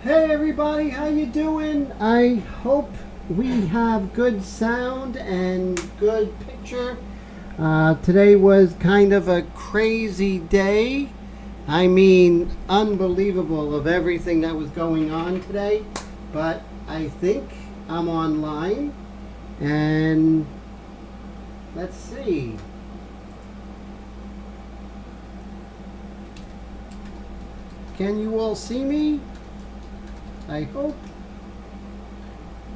Hey everybody, how you doing? I hope we have good sound and good picture. Today was kind of a crazy day. I mean, unbelievable of everything that was going on today. But I think I'm online and let's see. Can you all see me? I hope.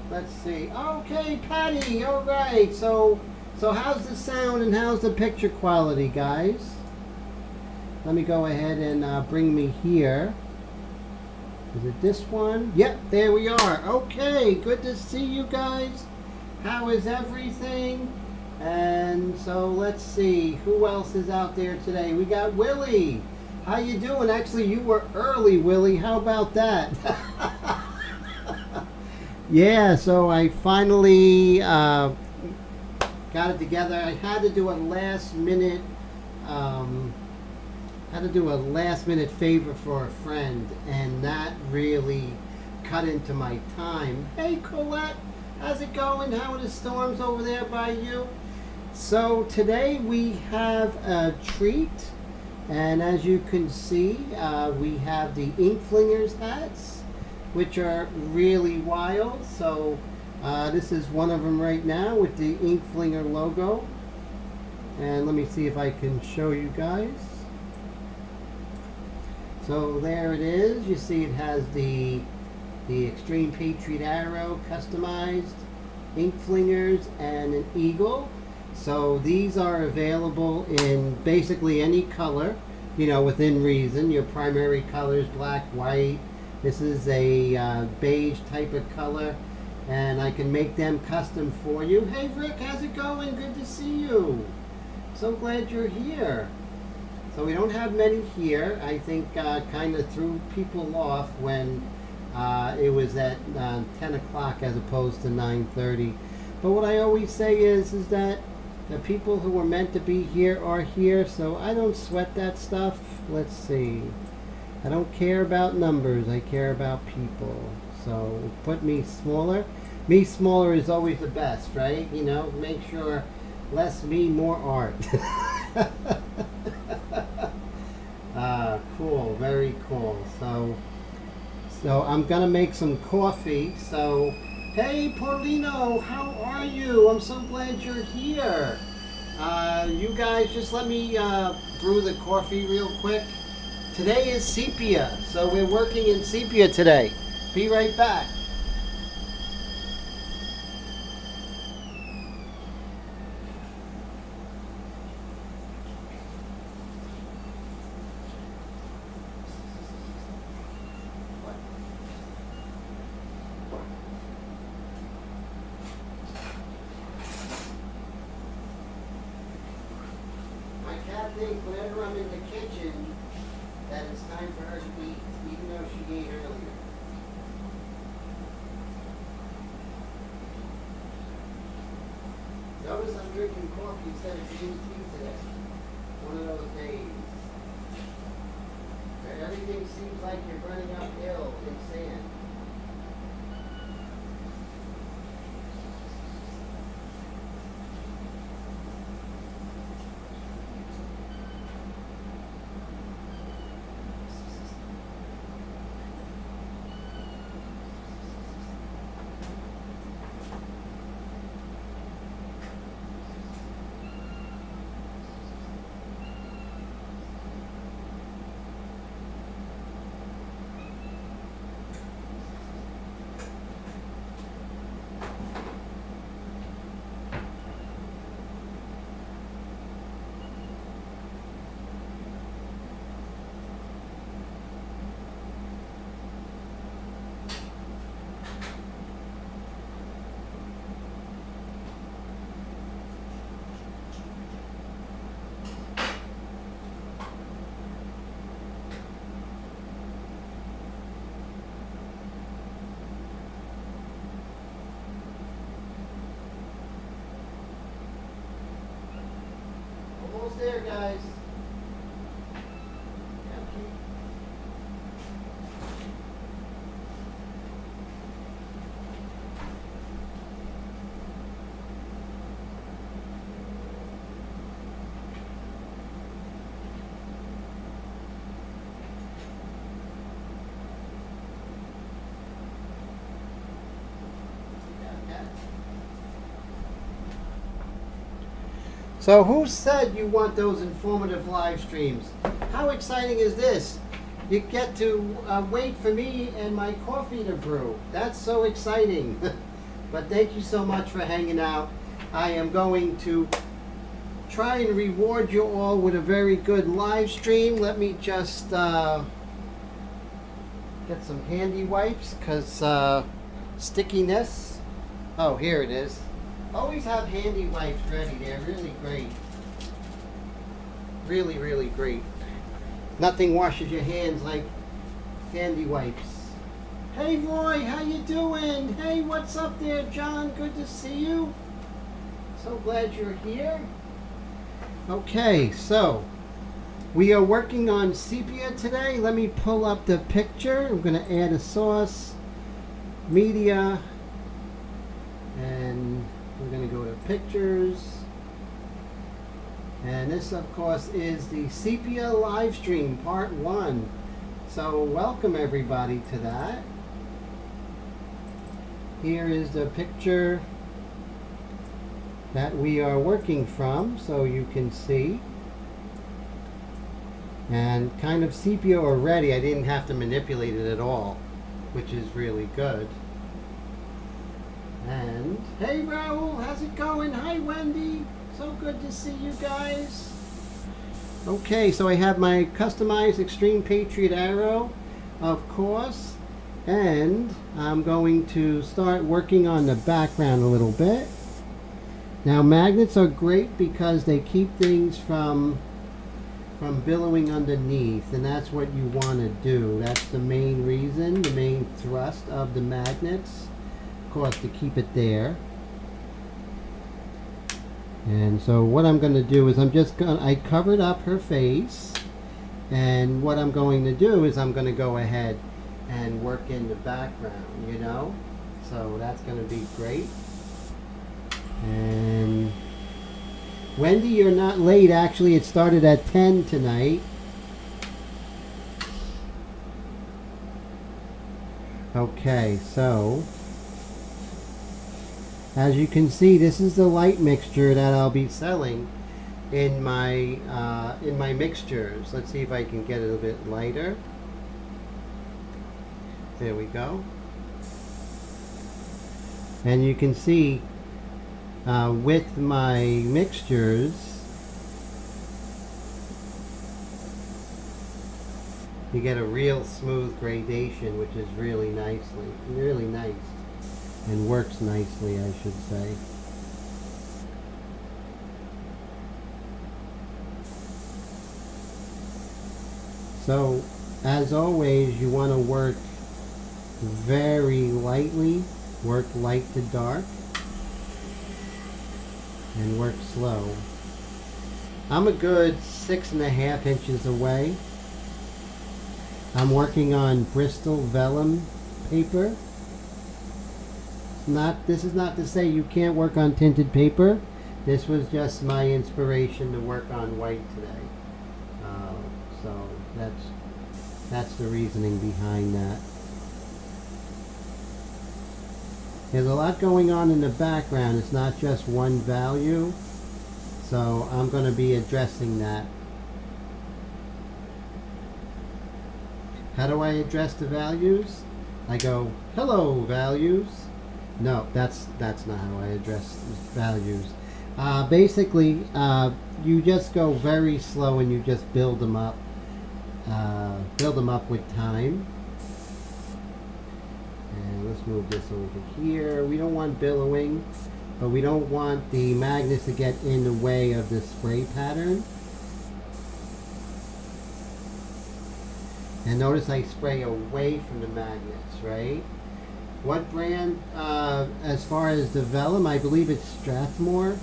Let's see. Okay, Patty. All right. So how's the sound and how's the picture quality, guys? Let me go ahead and bring me here. Is it this one? Yep, there we are. Okay, good to see you guys. How is everything? And so let's see. Who else is out there today? We got Willie. How you doing? Actually, you were early, Willie. How about that? Yeah, so I finally got it together. I had to do a last minute favor for a friend, and that really cut into my time. Hey Colette, how's it going? How are the storms over there by you? So today we have a treat, and as you can see, we have the Ink Flingers hats, which are really wild. So this is one of them right now with the Ink Flinger logo. And let me see if I can show you guys. So there it is. You see it has the Extreme Patriot arrow customized, Ink Flingers, and an eagle. So these are available in basically any color, you know, within reason. Your primary colors, black, white. This is a beige type of color, and I can make them custom for you. Hey Rick, how's it going? Good to see you. So glad you're here. So we don't have many here. I think kind of threw people off when it was at 10 o'clock as opposed to 9:30. But what I always say is that the people who were meant to be here are here, so I don't sweat that stuff. Let's see. I don't care about numbers, I care about people. So put me smaller. Me smaller is always the best, right? You know, make sure less me, more art. Cool, very cool. So I'm gonna make some coffee. So hey Paulino, how are you? I'm so glad you're here. You guys just let me brew the coffee real quick. Today is Sepia, so we're working in Sepia today. Be right back. My cat thinks whenever I'm in the kitchen that it's time for her to eat, even though she ate earlier. Notice I'm drinking coffee instead of green tea today. One of those days. Where everything seems like you're running uphill in sand. Almost there, guys. So who said you want those informative live streams? How exciting is this? You get to wait for me and my coffee to brew. That's so exciting. But thank you so much for hanging out. I am going to try and reward you all with a very good live stream. Let me just get some handy wipes because stickiness. Oh, here it is. Always have handy wipes ready. They're really great. Really, really great. Nothing washes your hands like handy wipes. Hey Roy, how you doing? Hey, what's up there, John? Good to see you. So glad you're here. Okay, so we are working on sepia today. Let me pull up the picture. I'm going to add a source, media, and we're going to go to pictures. And this, of course, is the sepia live stream part 1. So welcome everybody to that. Here is the picture that we are working from, so you can see. And kind of sepia already. I didn't have to manipulate it at all, which is really good. And hey Raul, how's it going? Hi Wendy, so good to see you guys. Okay, so I have my customized Extreme Patriot arrow, of course, and I'm going to start working on the background a little bit. Now magnets are great because they keep things from billowing underneath, and that's what you want to do. That's the main reason, the main thrust of the magnets, of course, to keep it there. And so what I'm going to do is I covered up her face, and what I'm going to do is I'm going to go ahead and work in the background, you know. So that's going to be great. And Wendy, you're not late. Actually, it started at 10 tonight. Okay, so as you can see, this is the light mixture that I'll be selling in my mixtures. Let's see if I can get it a bit lighter. There we go. And you can see with my mixtures, you get a real smooth gradation, which is really nice, and works nicely, I should say. So, as always, you want to work very lightly, work light to dark, and work slow. I'm a good 6.5 inches away. I'm working on Bristol vellum paper. This is not to say you can't work on tinted paper. This was just my inspiration to work on white today. So that's the reasoning behind that. There's a lot going on in the background. It's not just one value. So I'm going to be addressing that. How do I address the values? I go, hello values. No, that's not how I address values. Basically, you just go very slow and you just build them up. Build them up with time. And let's move this over here. We don't want billowing, but we don't want the magnets to get in the way of the spray pattern. And notice I spray away from the magnets, right? What brand, as far as the vellum, I believe it's Strathmore.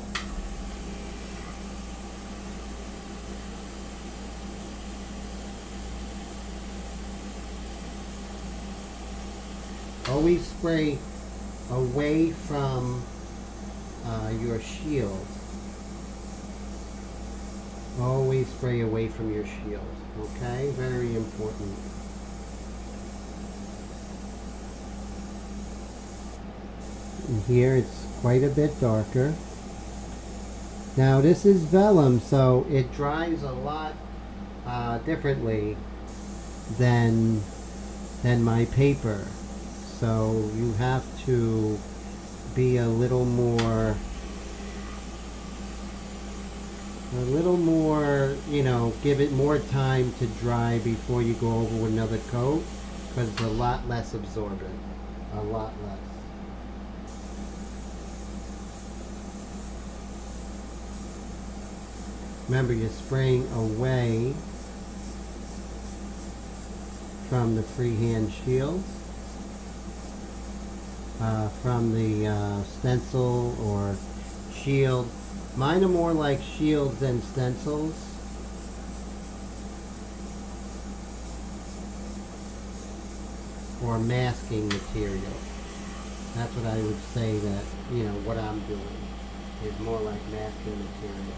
Always spray away from your shield. Always spray away from your shield. Okay, very important. And here it's quite a bit darker. Now this is vellum, so it dries a lot differently than my paper. So you have to be a little more, you know, give it more time to dry before you go over with another coat, because it's a lot less absorbent, a lot less. Remember, you're spraying away from the freehand shield, from the stencil or shield. Mine are more like shields than stencils. Or masking material. That's what I would say that, you know, what I'm doing is more like masking material.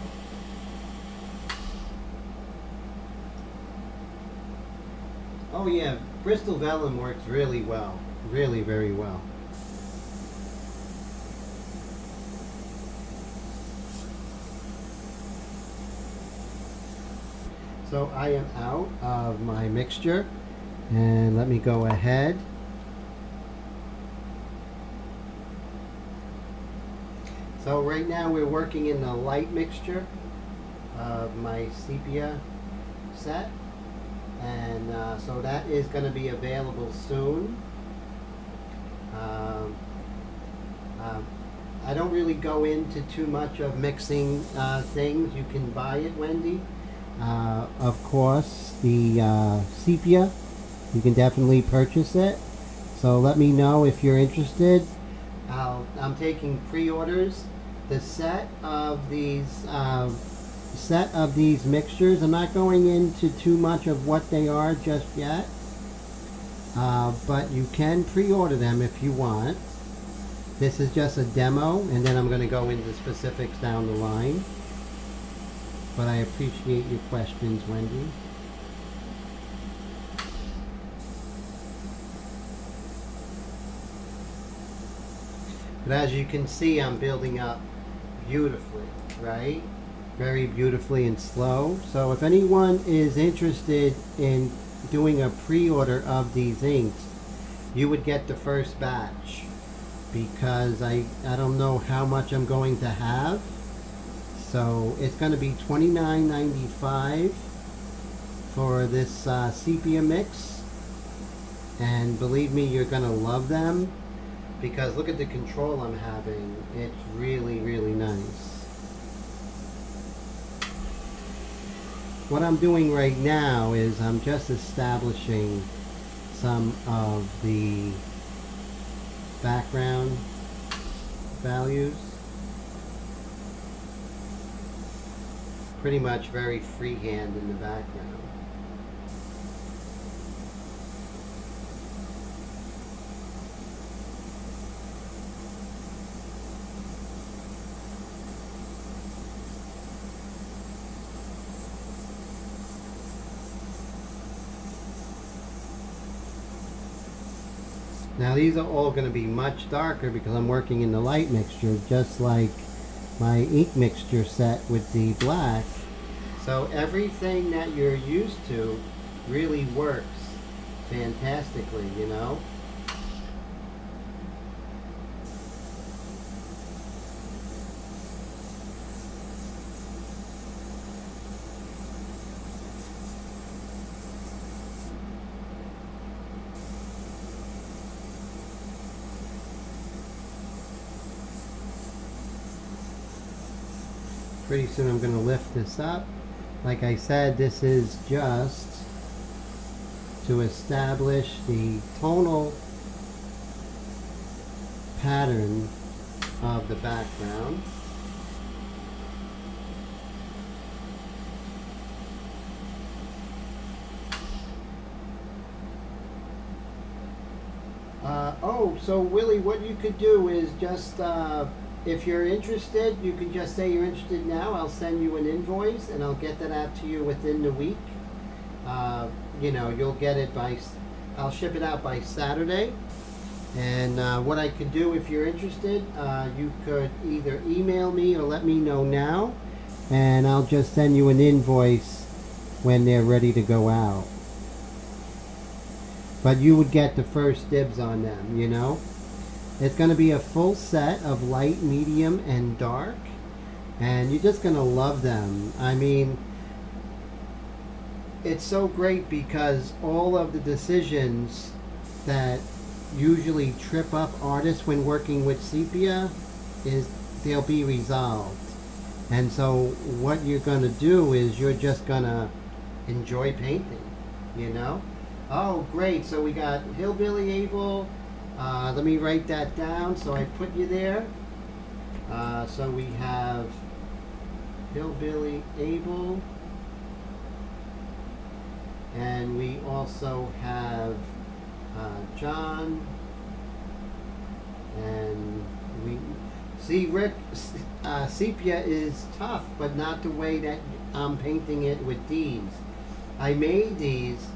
Oh yeah, Bristol vellum works really well. Really, very well. So I am out of my mixture, and let me go ahead. So right now we're working in the light mixture of my sepia set, and so that is going to be available soon. I don't really go into too much of mixing things. You can buy it, Wendy. Of course, the sepia, you can definitely purchase it. So let me know if you're interested. I'm taking pre-orders. The set of these mixtures, I'm not going into too much of what they are just yet, but you can pre-order them if you want. This is just a demo, and then I'm going to go into specifics down the line. But I appreciate your questions, Wendy. But as you can see, I'm building up beautifully, right? Very beautifully and slow. So if anyone is interested in doing a pre-order of these inks, you would get the first batch, because I don't know how much I'm going to have. So it's going to be $29.95 for this sepia mix, and believe me, you're going to love them, because look at the control I'm having. It's really, really nice. What I'm doing right now is I'm just establishing some of the background values. Pretty much very freehand in the background. Now these are all going to be much darker because I'm working in the light mixture, just like my ink mixture set with the black. So everything that you're used to really works fantastically, you know. Pretty soon I'm going to lift this up. Like I said, this is just to establish the tonal pattern of the background. So Willie, what you could do is just if you're interested, you can just say you're interested now. I'll send you an invoice and I'll get that out to you within the week. You know, you'll get it I'll ship it out by Saturday. And what I could do if you're interested, you could either email me or let me know now, and I'll just send you an invoice when they're ready to go out. But you would get the first dibs on them, you know. It's going to be a full set of light, medium, and dark, and you're just going to love them. I mean, it's so great because all of the decisions that usually trip up artists when working with sepia they'll be resolved. And so what you're going to do is you're just going to enjoy painting, you know. Oh, great. So we got Hillbilly Abel. Let me write that down so I put you there. So we have Hillbilly Abel. And we also have John. And we see Rick, sepia is tough, but not the way that I'm painting it with these. I made these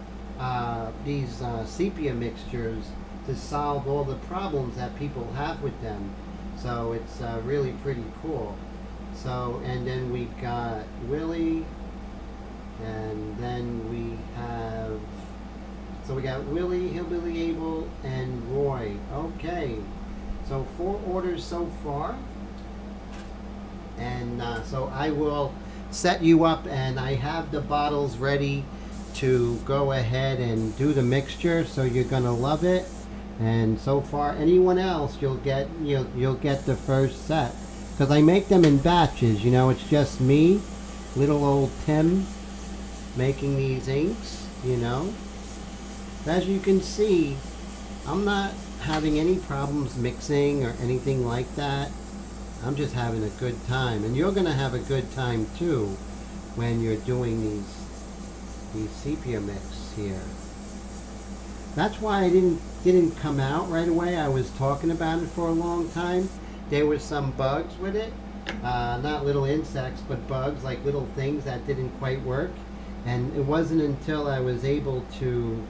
sepia mixtures to solve all the problems that people have with them. So it's really pretty cool. So, and then we've got Willie, and then we have, so we got Willie, Hillbilly Abel, and Roy. Okay, so 4 orders so far. And so I will set you up, and I have the bottles ready to go ahead and do the mixture, so you're gonna love it. And so far, anyone else, you'll get the first set, because I make them in batches. You know, it's just me, little old Tim, making these inks. You know, as you can see, I'm not having any problems mixing or anything like that. I'm just having a good time, and you're gonna have a good time too when you're doing these sepia mix here. That's why I didn't come out right away. I was talking about it for a long time. There were some bugs with it, not little insects, but bugs, like little things that didn't quite work. And it wasn't until I was able to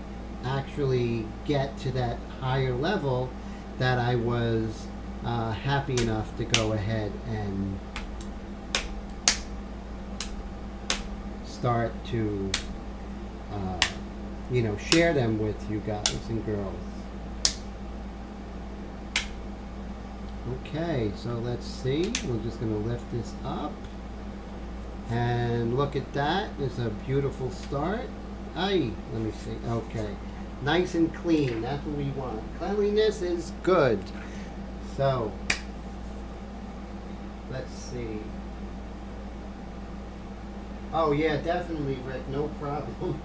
actually get to that higher level that I was happy enough to go ahead and start to you know, share them with you guys and girls. Okay, so let's see. We're just going to lift this up. And look at that. It's a beautiful start. Aye, let me see. Okay. Nice and clean. That's what we want. Cleanliness is good. So, let's see. Oh yeah, definitely, Rick. No problem.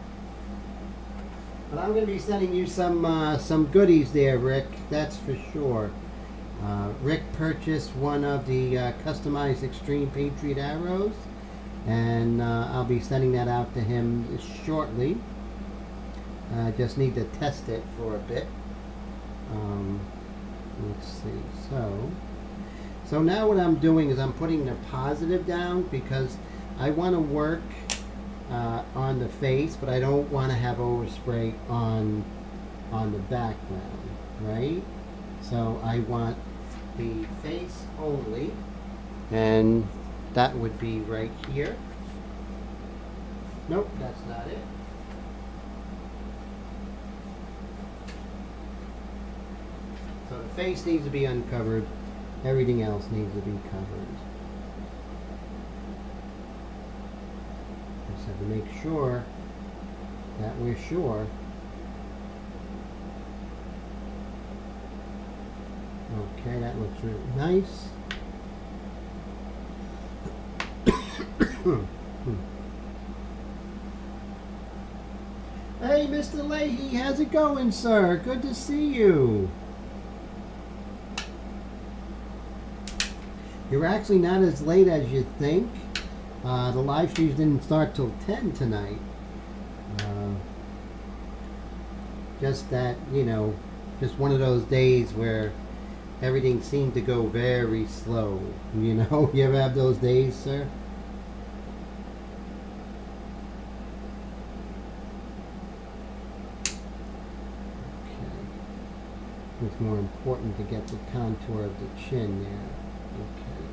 But I'm going to be sending you some goodies there, Rick. That's for sure. Rick purchased one of the customized Extreme Patriot arrows, and I'll be sending that out to him shortly. I just need to test it for a bit. Let's see. So now what I'm doing is I'm putting the positive down because I want to work on the face, but I don't want to have overspray on the background, right? So I want the face only, and that would be right here. Nope, that's not it. So the face needs to be uncovered. Everything else needs to be covered. Just have to make sure that we're sure. Okay, that looks really nice. Hey, Mr. Leahy, how's it going, sir? Good to see you. You're actually not as late as you think. The live streams didn't start till 10 tonight. Just that, you know, just one of those days where everything seemed to go very slow. You know, you ever have those days, sir? Okay. It's more important to get the contour of the chin there. Okay.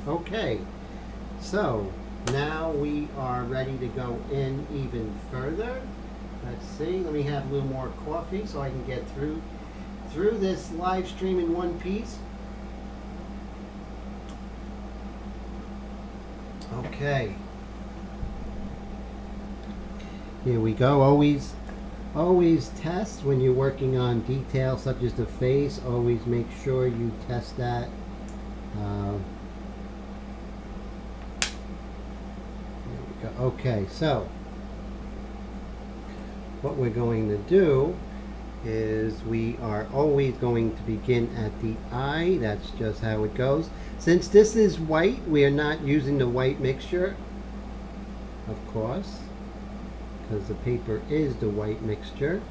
Okay, so now we are ready to go in even further. Let's see, let me have a little more coffee so I can get through this live stream in one piece. Okay. Here we go. Always test when you're working on details such as the face. Always make sure you test that. There we go. Okay, so what we're going to do is we are always going to begin at the eye. That's just how it goes. Since this is white, we are not using the white mixture, of course, because the paper is the white mixture.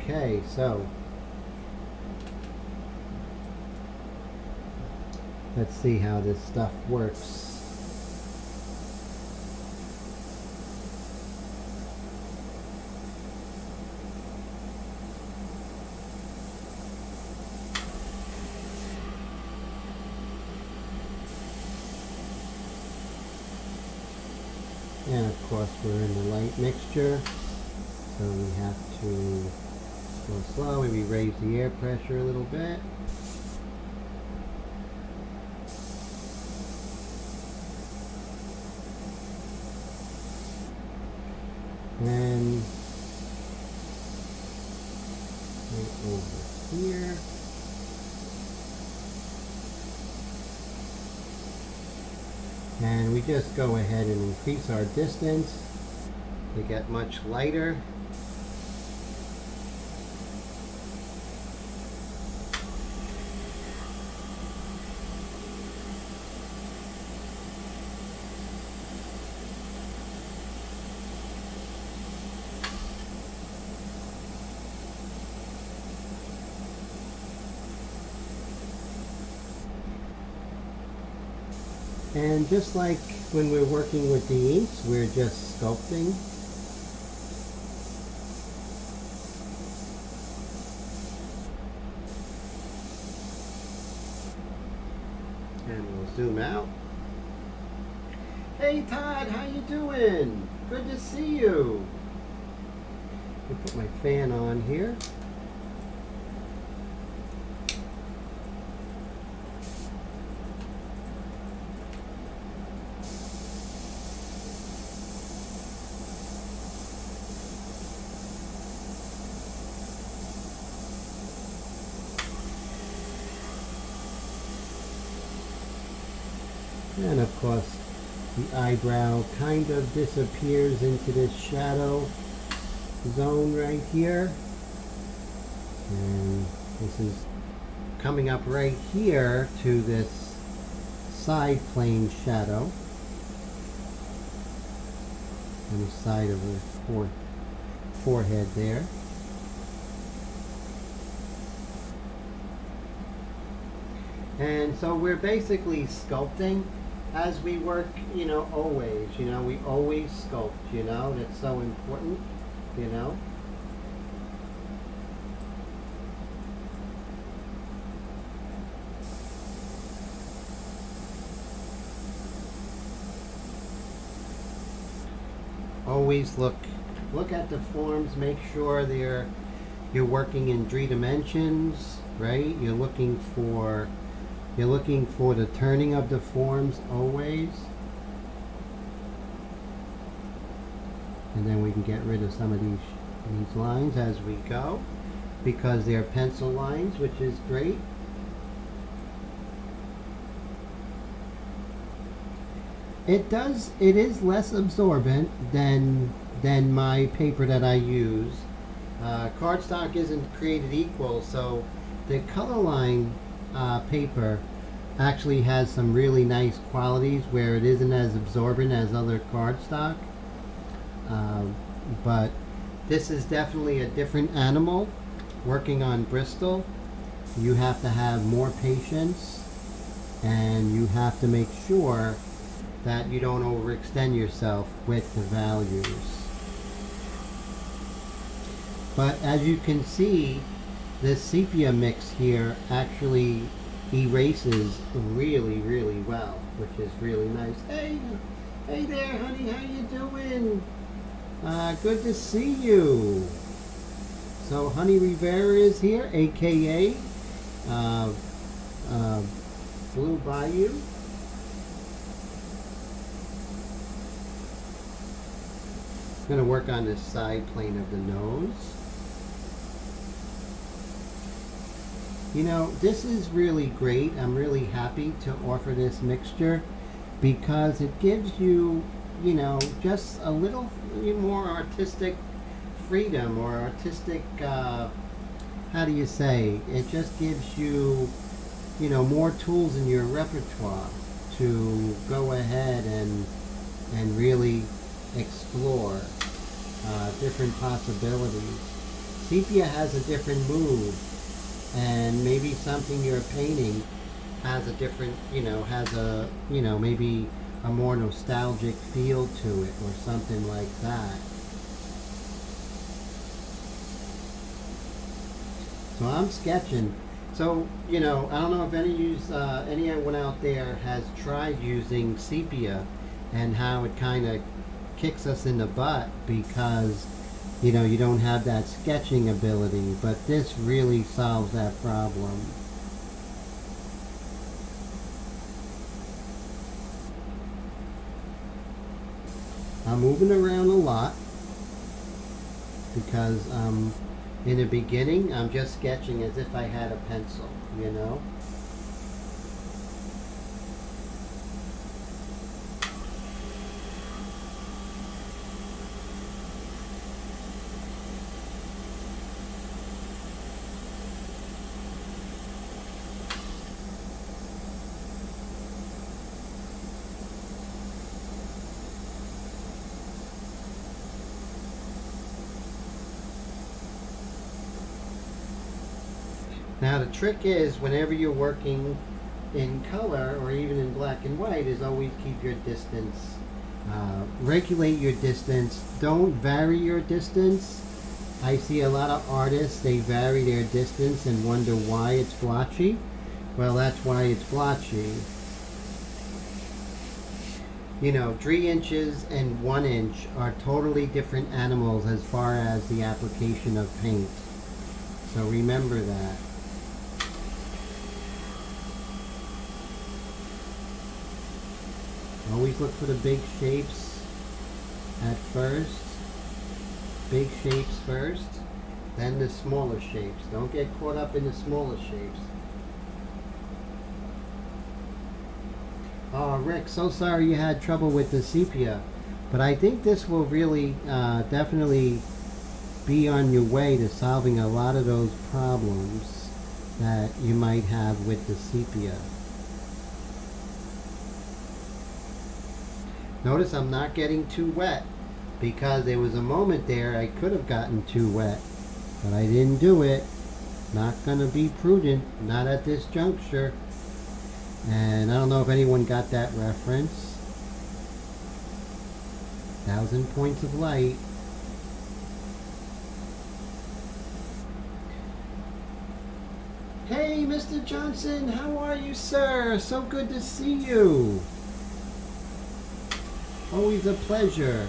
Okay, so let's see how this stuff works. And of course we're in the light mixture, so we have to go slow. Maybe raise the air pressure a little bit. And right over here. And we just go ahead and increase our distance to get much lighter. And just like when we're working with the inks, we're just sculpting. And we'll zoom out. Hey Todd, how you doing? Good to see you. I'll put my fan on here. And of course, the eyebrow kind of disappears into this shadow zone right here. And this is coming up right here to this side plane shadow on the side of the forehead there. And so we're basically sculpting as we work, you know, always, you know, we always sculpt, you know, that's so important, you know. Always look at the forms, make sure you're working in 3 dimensions, right? You're looking for the turning of the forms always. And then we can get rid of some of these lines as we go, because they're pencil lines, which is great. It is less absorbent than my paper that I use. Cardstock isn't created equal, so the color line paper actually has some really nice qualities where it isn't as absorbent as other cardstock. But this is definitely a different animal. Working on Bristol, you have to have more patience, and you have to make sure that you don't overextend yourself with the values. But as you can see, this sepia mix here actually erases really, really well, which is really nice. Hey there, honey, how you doing? Good to see you. So Honey Rivera is here, aka uh, uh, Blue Bayou. I'm going to work on this side plane of the nose. You know, this is really great. I'm really happy to offer this mixture because it gives you, you know, just a little more artistic freedom or artistic, how do you say? It just gives you, you know, more tools in your repertoire to go ahead and really explore different possibilities. Sepia has a different mood, and maybe something you're painting has a different, you know, maybe a more nostalgic feel to it or something like that. So I'm sketching. So, you know, I don't know if anyone out there has tried using sepia and how it kind of kicks us in the butt because, you know, you don't have that sketching ability, but this really solves that problem. I'm moving around a lot because in the beginning I'm just sketching as if I had a pencil, you know. Now the trick is whenever you're working in color or even in black and white is always keep your distance. Regulate your distance. Don't vary your distance. I see a lot of artists, they vary their distance and wonder why it's blotchy. Well, that's why it's blotchy. You know, 3 inches and 1 inch are totally different animals as far as the application of paint. So remember that. Always look for the big shapes at first. Big shapes first, then the smaller shapes. Don't get caught up in the smaller shapes. Oh, Rick, so sorry you had trouble with the sepia, but I think this will really definitely be on your way to solving a lot of those problems that you might have with the sepia. Notice I'm not getting too wet because there was a moment there I could have gotten too wet, but I didn't do it. Not gonna be prudent, not at this juncture. And I don't know if anyone got that reference. 1,000 points of light. Hey, Mr. Johnson, how are you, sir? So good to see you. Always a pleasure.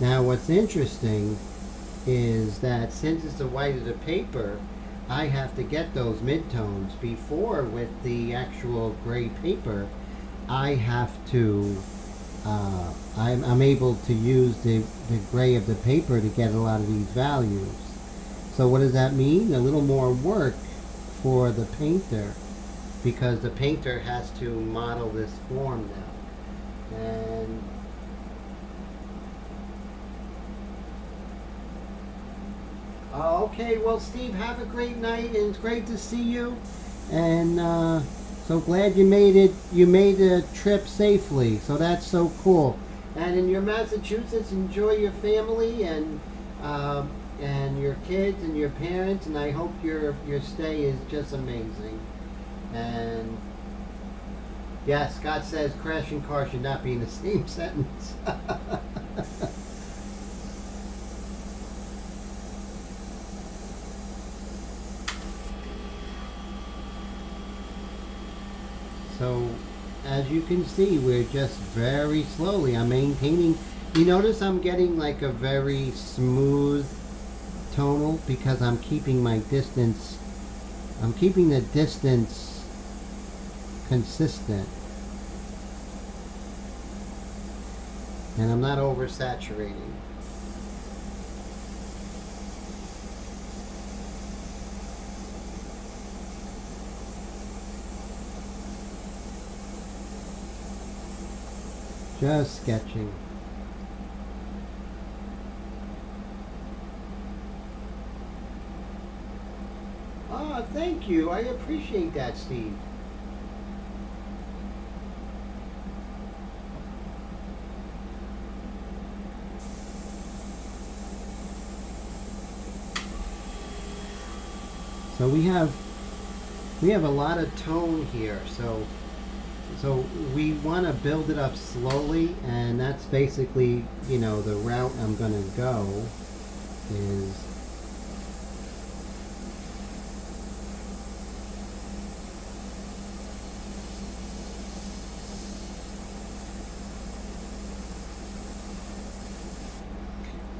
Now what's interesting is that since it's the white of the paper, I have to get those midtones. Before with the actual gray paper, I have to, I'm able to use the gray of the paper to get a lot of these values. So what does that mean? A little more work for the painter because the painter has to model this form now. And okay, well, Steve, have a great night, and it's great to see you. And so glad you made it. You made the trip safely, so that's so cool. And in your Massachusetts, enjoy your family and your kids and your parents. And I hope your stay is just amazing. And Yeah, Scott says crashing car should not be in the same sentence. So, as you can see, we're just very slowly. I'm maintaining. You notice I'm getting like a very smooth tonal because I'm keeping my distance. I'm keeping the distance consistent. And I'm not oversaturating. Just sketching. Oh, thank you. I appreciate that, Steve. So we have a lot of tone here. So we want to build it up slowly, and that's basically, the route I'm going to go is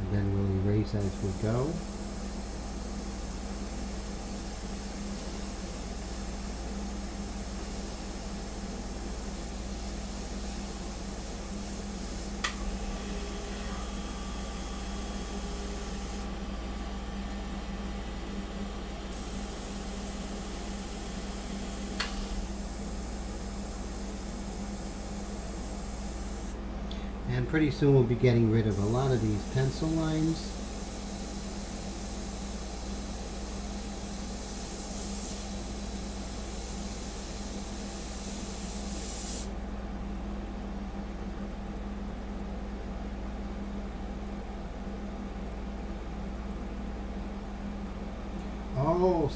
and then we'll erase as we go. And pretty soon we'll be getting rid of a lot of these pencil lines. Oh,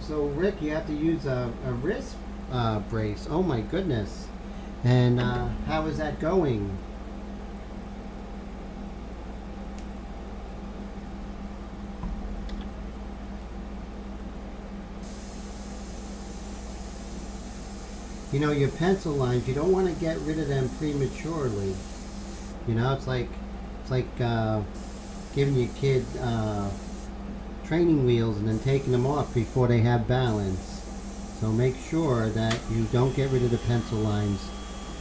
so Rick, you have to use a wrist brace. Oh my goodness. And how is that going? Your pencil lines, you don't want to get rid of them prematurely. It's like giving your kid training wheels and then taking them off before they have balance. So make sure that you don't get rid of the pencil lines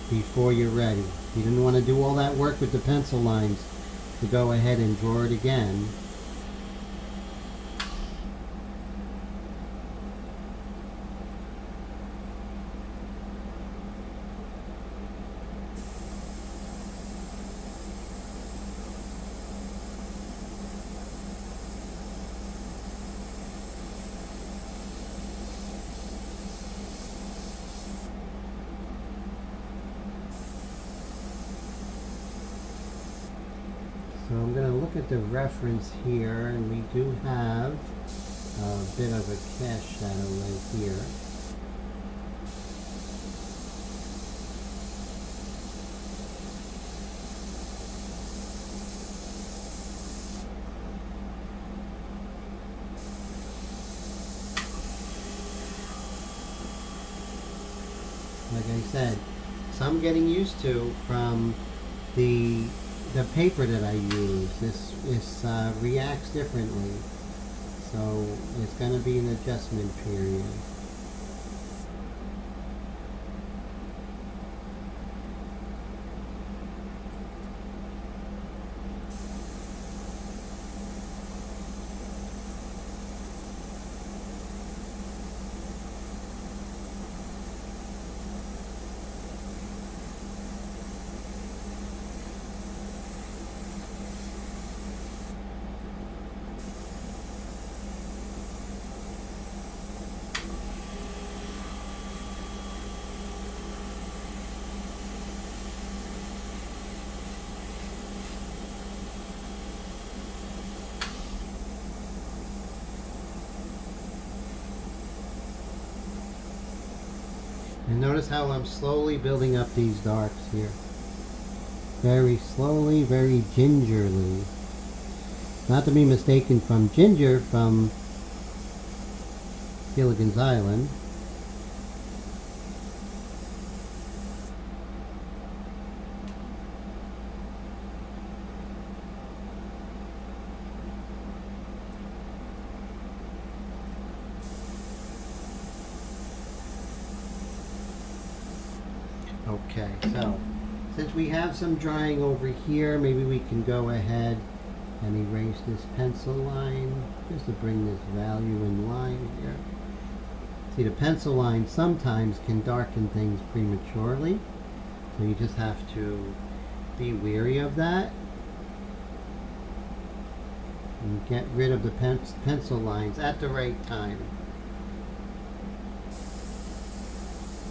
before you're ready. You didn't want to do all that work with the pencil lines to go ahead and draw it again. So I'm going to look at the reference here, and we do have a bit of a cast shadow right here. Like I said, some getting used to from the paper that I use. This reacts differently, so it's going to be an adjustment period. notice how I'm slowly building up these darks here. Very slowly, very gingerly. Not to be mistaken from Ginger from Gilligan's Island. Okay, so since we have some drying over here, maybe we can go ahead and erase this pencil line just to bring this value in line here. See, the pencil line sometimes can darken things prematurely, so you just have to be wary of that and get rid of the pencil lines at the right time.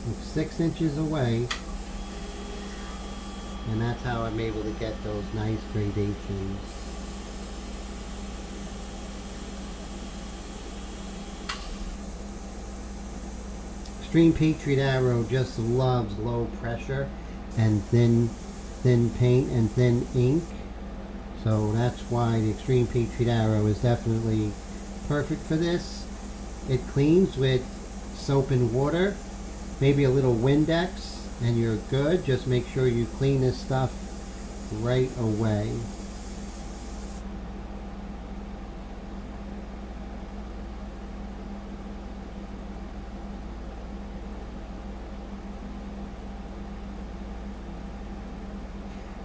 I'm 6 inches away, and that's how I'm able to get those nice gradations. Extreme Patriot Arrow just loves low pressure and thin paint and thin ink, so that's why the Extreme Patriot Arrow is definitely perfect for this. It cleans with soap and water, maybe a little Windex, and you're good. Just make sure you clean this stuff right away.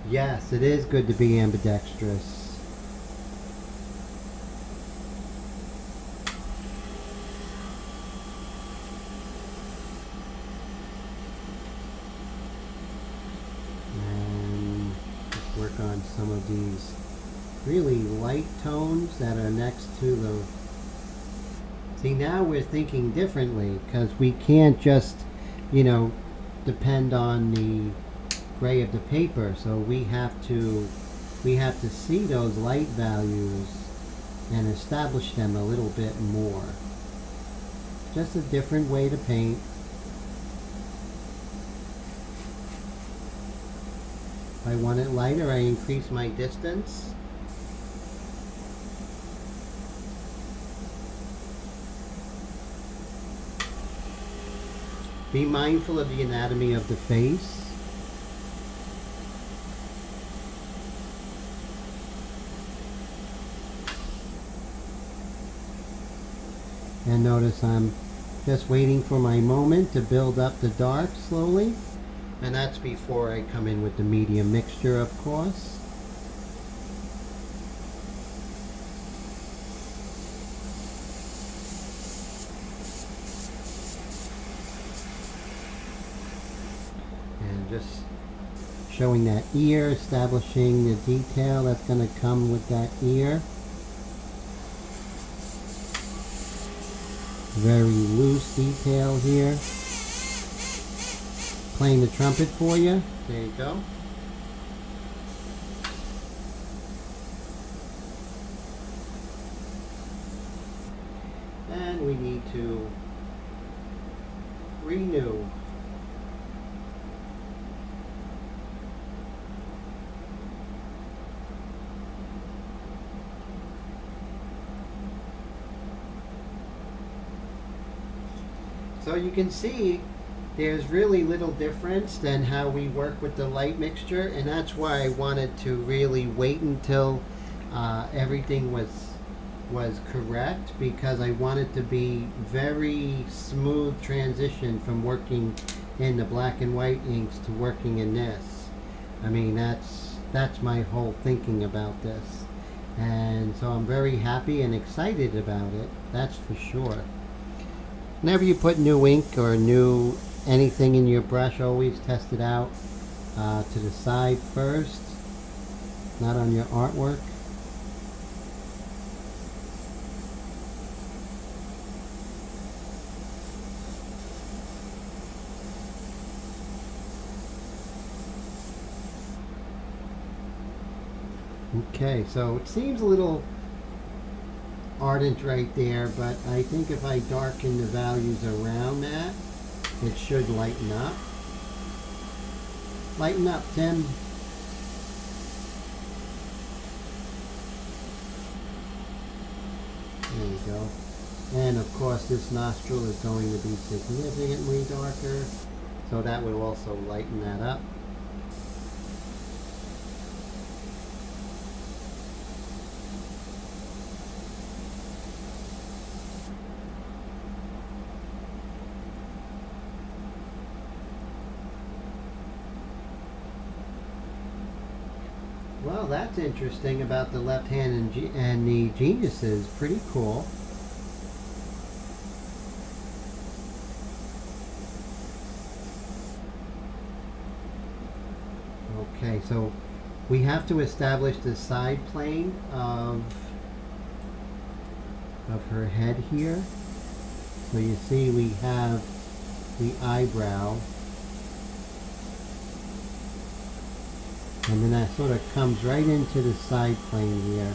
Yes, it is good to be ambidextrous. And just work on some of these really light tones that are next to the... See, now we're thinking differently because we can't just, you know, depend on the gray of the paper, so we have to see those light values and establish them a little bit more. Just a different way to paint. If I want it lighter, I increase my distance. Be mindful of the anatomy of the face. And notice I'm just waiting for my moment to build up the dark slowly. And that's before I come in with the medium mixture, of course. And just showing that ear, establishing the detail that's going to come with that ear. Very loose detail here. Playing the trumpet for you. There you go. And we need to renew. So you can see there's really little difference than how we work with the light mixture, and that's why I wanted to really wait until everything was correct, because I wanted to be very smooth transition from working in the black and white inks to working in this. I mean, that's my whole thinking about this, and so I'm very happy and excited about it, that's for sure. Whenever you put new ink or new anything in your brush, always test it out to the side first, not on your artwork. Okay, so it seems a little ardent right there, but I think if I darken the values around that, it should lighten up. Lighten up, Tim. There you go. And of course this nostril is going to be significantly darker, so that will also lighten that up. Well, that's interesting about the left hand and the geniuses. Pretty cool. Okay, so we have to establish the side plane of her head here. So you see we have the eyebrow. And then that sort of comes right into the side plane here,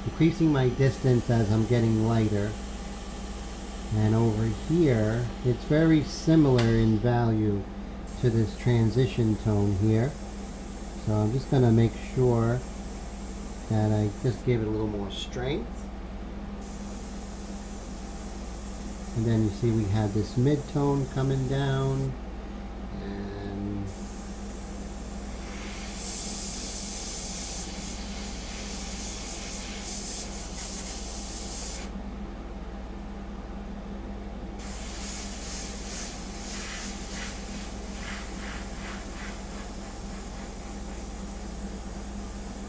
increasing my distance as I'm getting lighter. And over here, it's very similar in value to this transition tone here. So I'm just going to make sure that I just give it a little more strength. And then you see we have this mid-tone coming down. And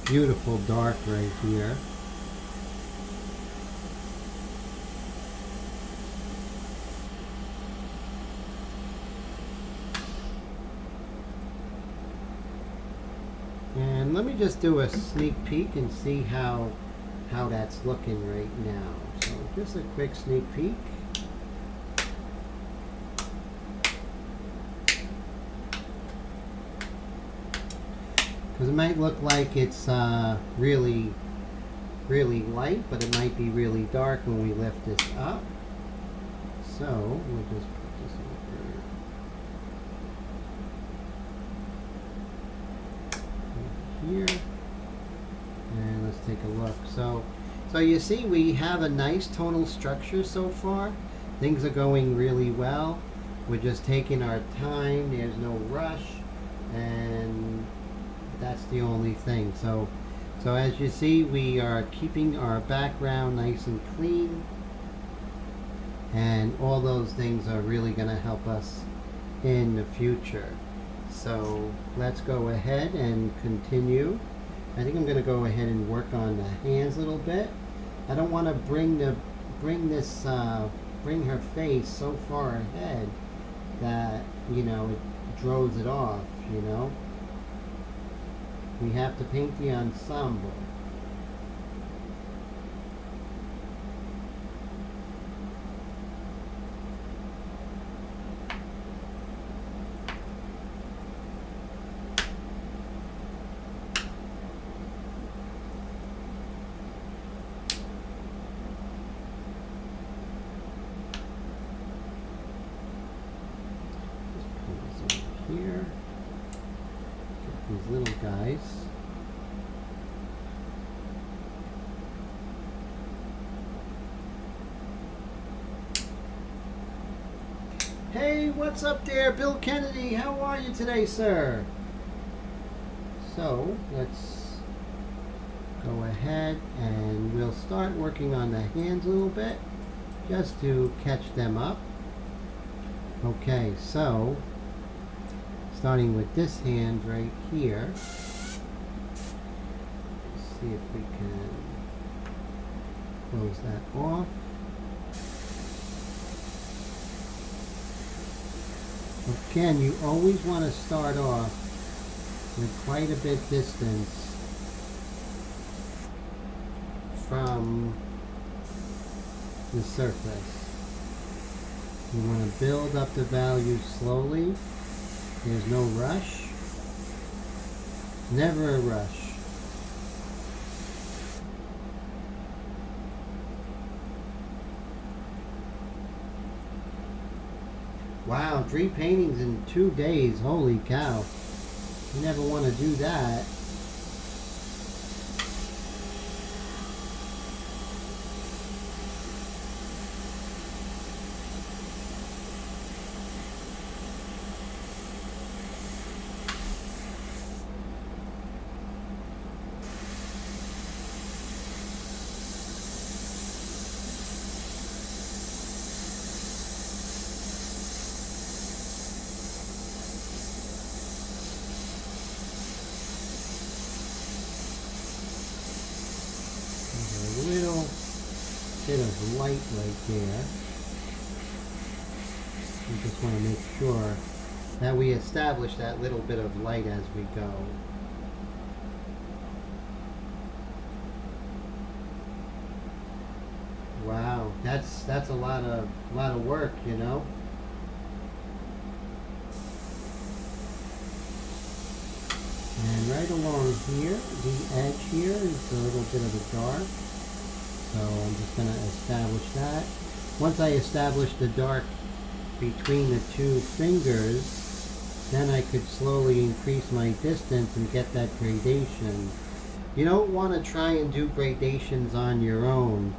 beautiful dark right here. And let me just do a sneak peek and see how that's looking right now. So just a quick sneak peek. Because it might look like it's really light, but it might be really dark when we lift this up. So we'll just put this over here, and let's take a look. So you see we have a nice tonal structure so far. Things are going really well. We're just taking our time. There's no rush, and that's the only thing. So as you see, we are keeping our background nice and clean, and all those things are really going to help us in the future. So let's go ahead and continue. I think I'm going to go ahead and work on the hands a little bit. I don't want to bring her face so far ahead that, you know, it throws it off, you know. We have to paint the ensemble. Just put this over here. These little guys. Hey, what's up there, Bill Kennedy? How are you today, sir? So let's go ahead and we'll start working on the hands a little bit just to catch them up. Okay, so starting with this hand right here, let's see if we can close that off. Again, you always want to start off with quite a bit distance from the surface. You want to build up the value slowly. There's no rush. Never a rush. Wow, 3 paintings in 2 days. Holy cow. You never want to do that. There's a little bit of light right there. We just want to make sure that we establish that little bit of light as we go. Wow, that's a lot of work, you know. And right along here, the edge here is a little bit of a dark. So I'm just going to establish that. Once I establish the dark between the 2 fingers, then I could slowly increase my distance and get that gradation. You don't want to try and do gradations on your own.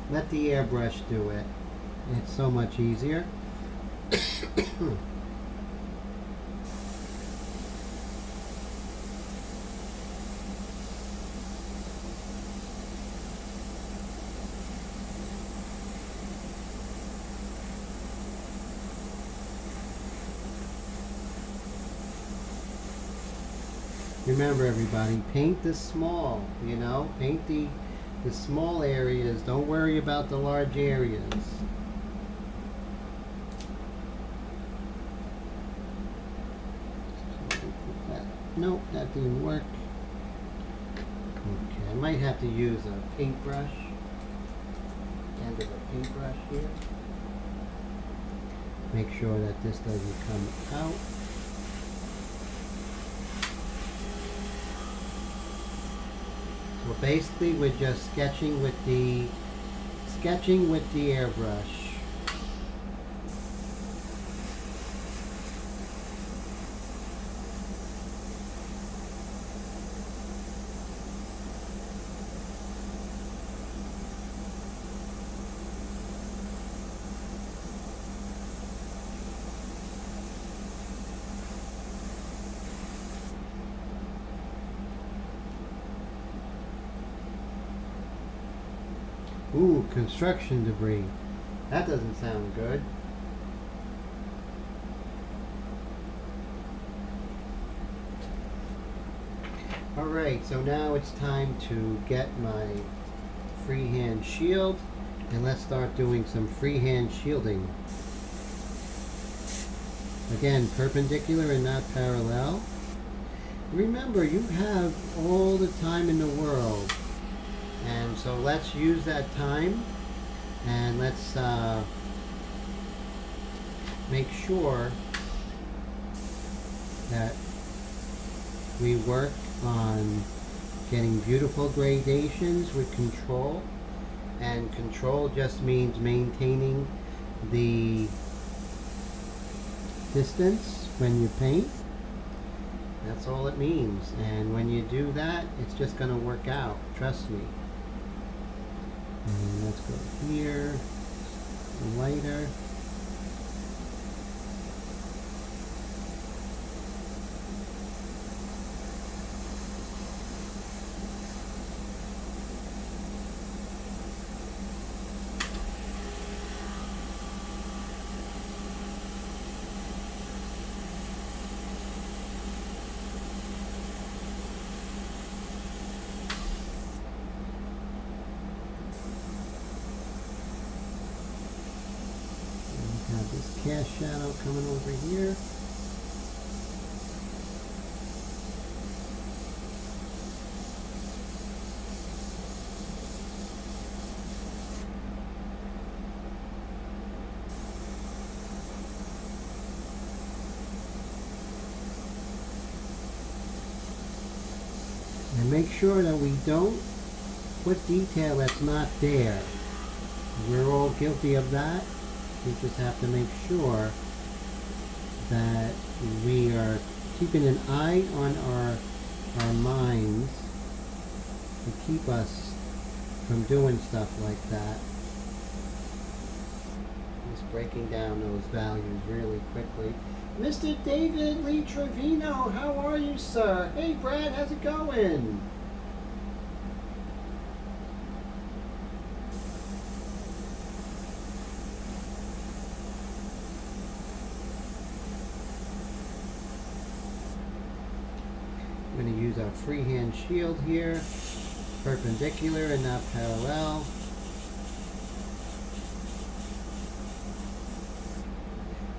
Let the airbrush do it. It's so much easier. Remember everybody, paint the small, you know, paint the small areas. Don't worry about the large areas. Nope, that didn't work. Okay, I might have to use a paintbrush. End of a paintbrush here. Make sure that this doesn't come out. So basically we're just sketching with the airbrush. Ooh, construction debris. That doesn't sound good. Alright, so now it's time to get my freehand shield, and let's start doing some freehand shielding. Again, perpendicular and not parallel. Remember, you have all the time in the world. And so let's use that time, and let's make sure that we work on getting beautiful gradations with control. And control just means maintaining the distance when you paint. That's all it means. And when you do that, it's just going to work out. Trust me. And let's go here, lighter. Have this cast shadow coming over here. And make sure that we don't put detail that's not there. We're all guilty of that. We just have to make sure that we are keeping an eye on our minds to keep us from doing stuff like that. Just breaking down those values really quickly. Mr. David Lee Trevino, how are you, sir? Hey, Brad, how's it going? I'm going to use our freehand shield here, perpendicular and not parallel.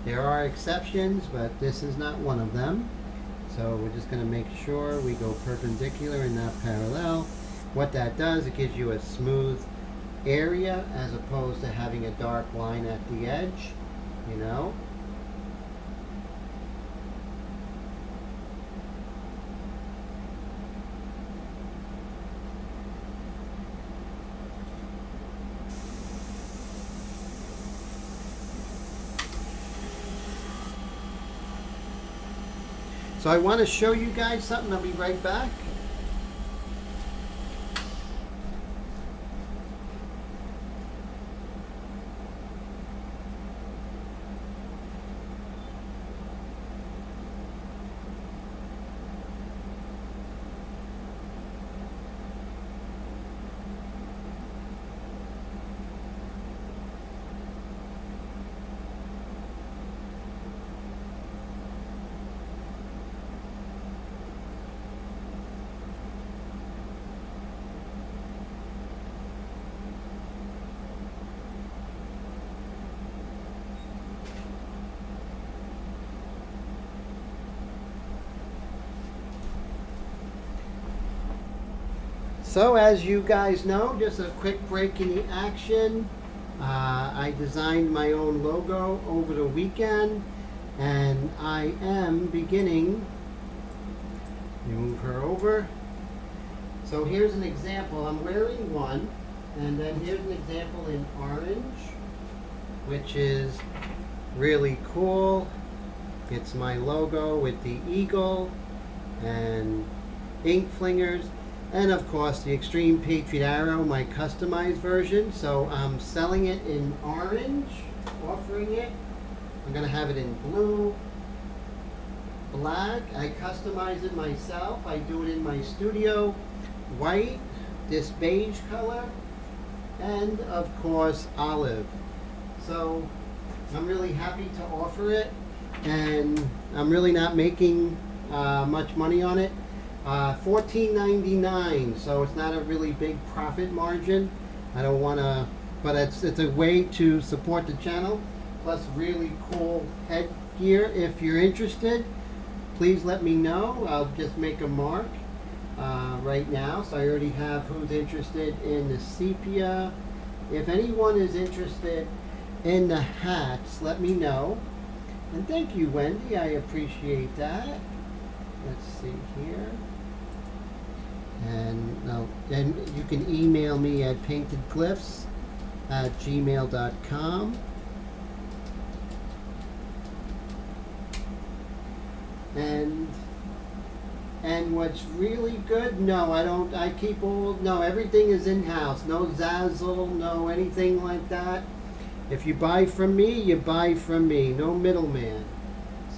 There are exceptions, but this is not one of them. So we're just going to make sure we go perpendicular and not parallel. What that does, it gives you a smooth area as opposed to having a dark line at the edge, you know. So I want to show you guys something. I'll be right back. So as you guys know, just a quick break in the action. I designed my own logo over the weekend, and I am beginning. Move her over. So here's an example. I'm wearing one, and then here's an example in orange, which is really cool. It's my logo with the eagle and ink flingers. And of course the Extreme Patriot Arrow, my customized version. So I'm selling it in orange, offering it. I'm going to have it in blue, black. I customize it myself. I do it in my studio. White, this beige color, and of course olive. So I'm really happy to offer it, and I'm really not making much money on it. $14.99, so it's not a really big profit margin. I don't want to, but it's a way to support the channel. Plus really cool headgear. If you're interested, please let me know. I'll just make a mark right now. So I already have who's interested in the sepia. If anyone is interested in the hats, let me know. And thank you, Wendy. I appreciate that. Let's see here. And you can email me at paintedglyphs@gmail.com. And what's really good, no, I keep all, no, everything is in-house. No Zazzle, no anything like that. If you buy from me, you buy from me. No middleman.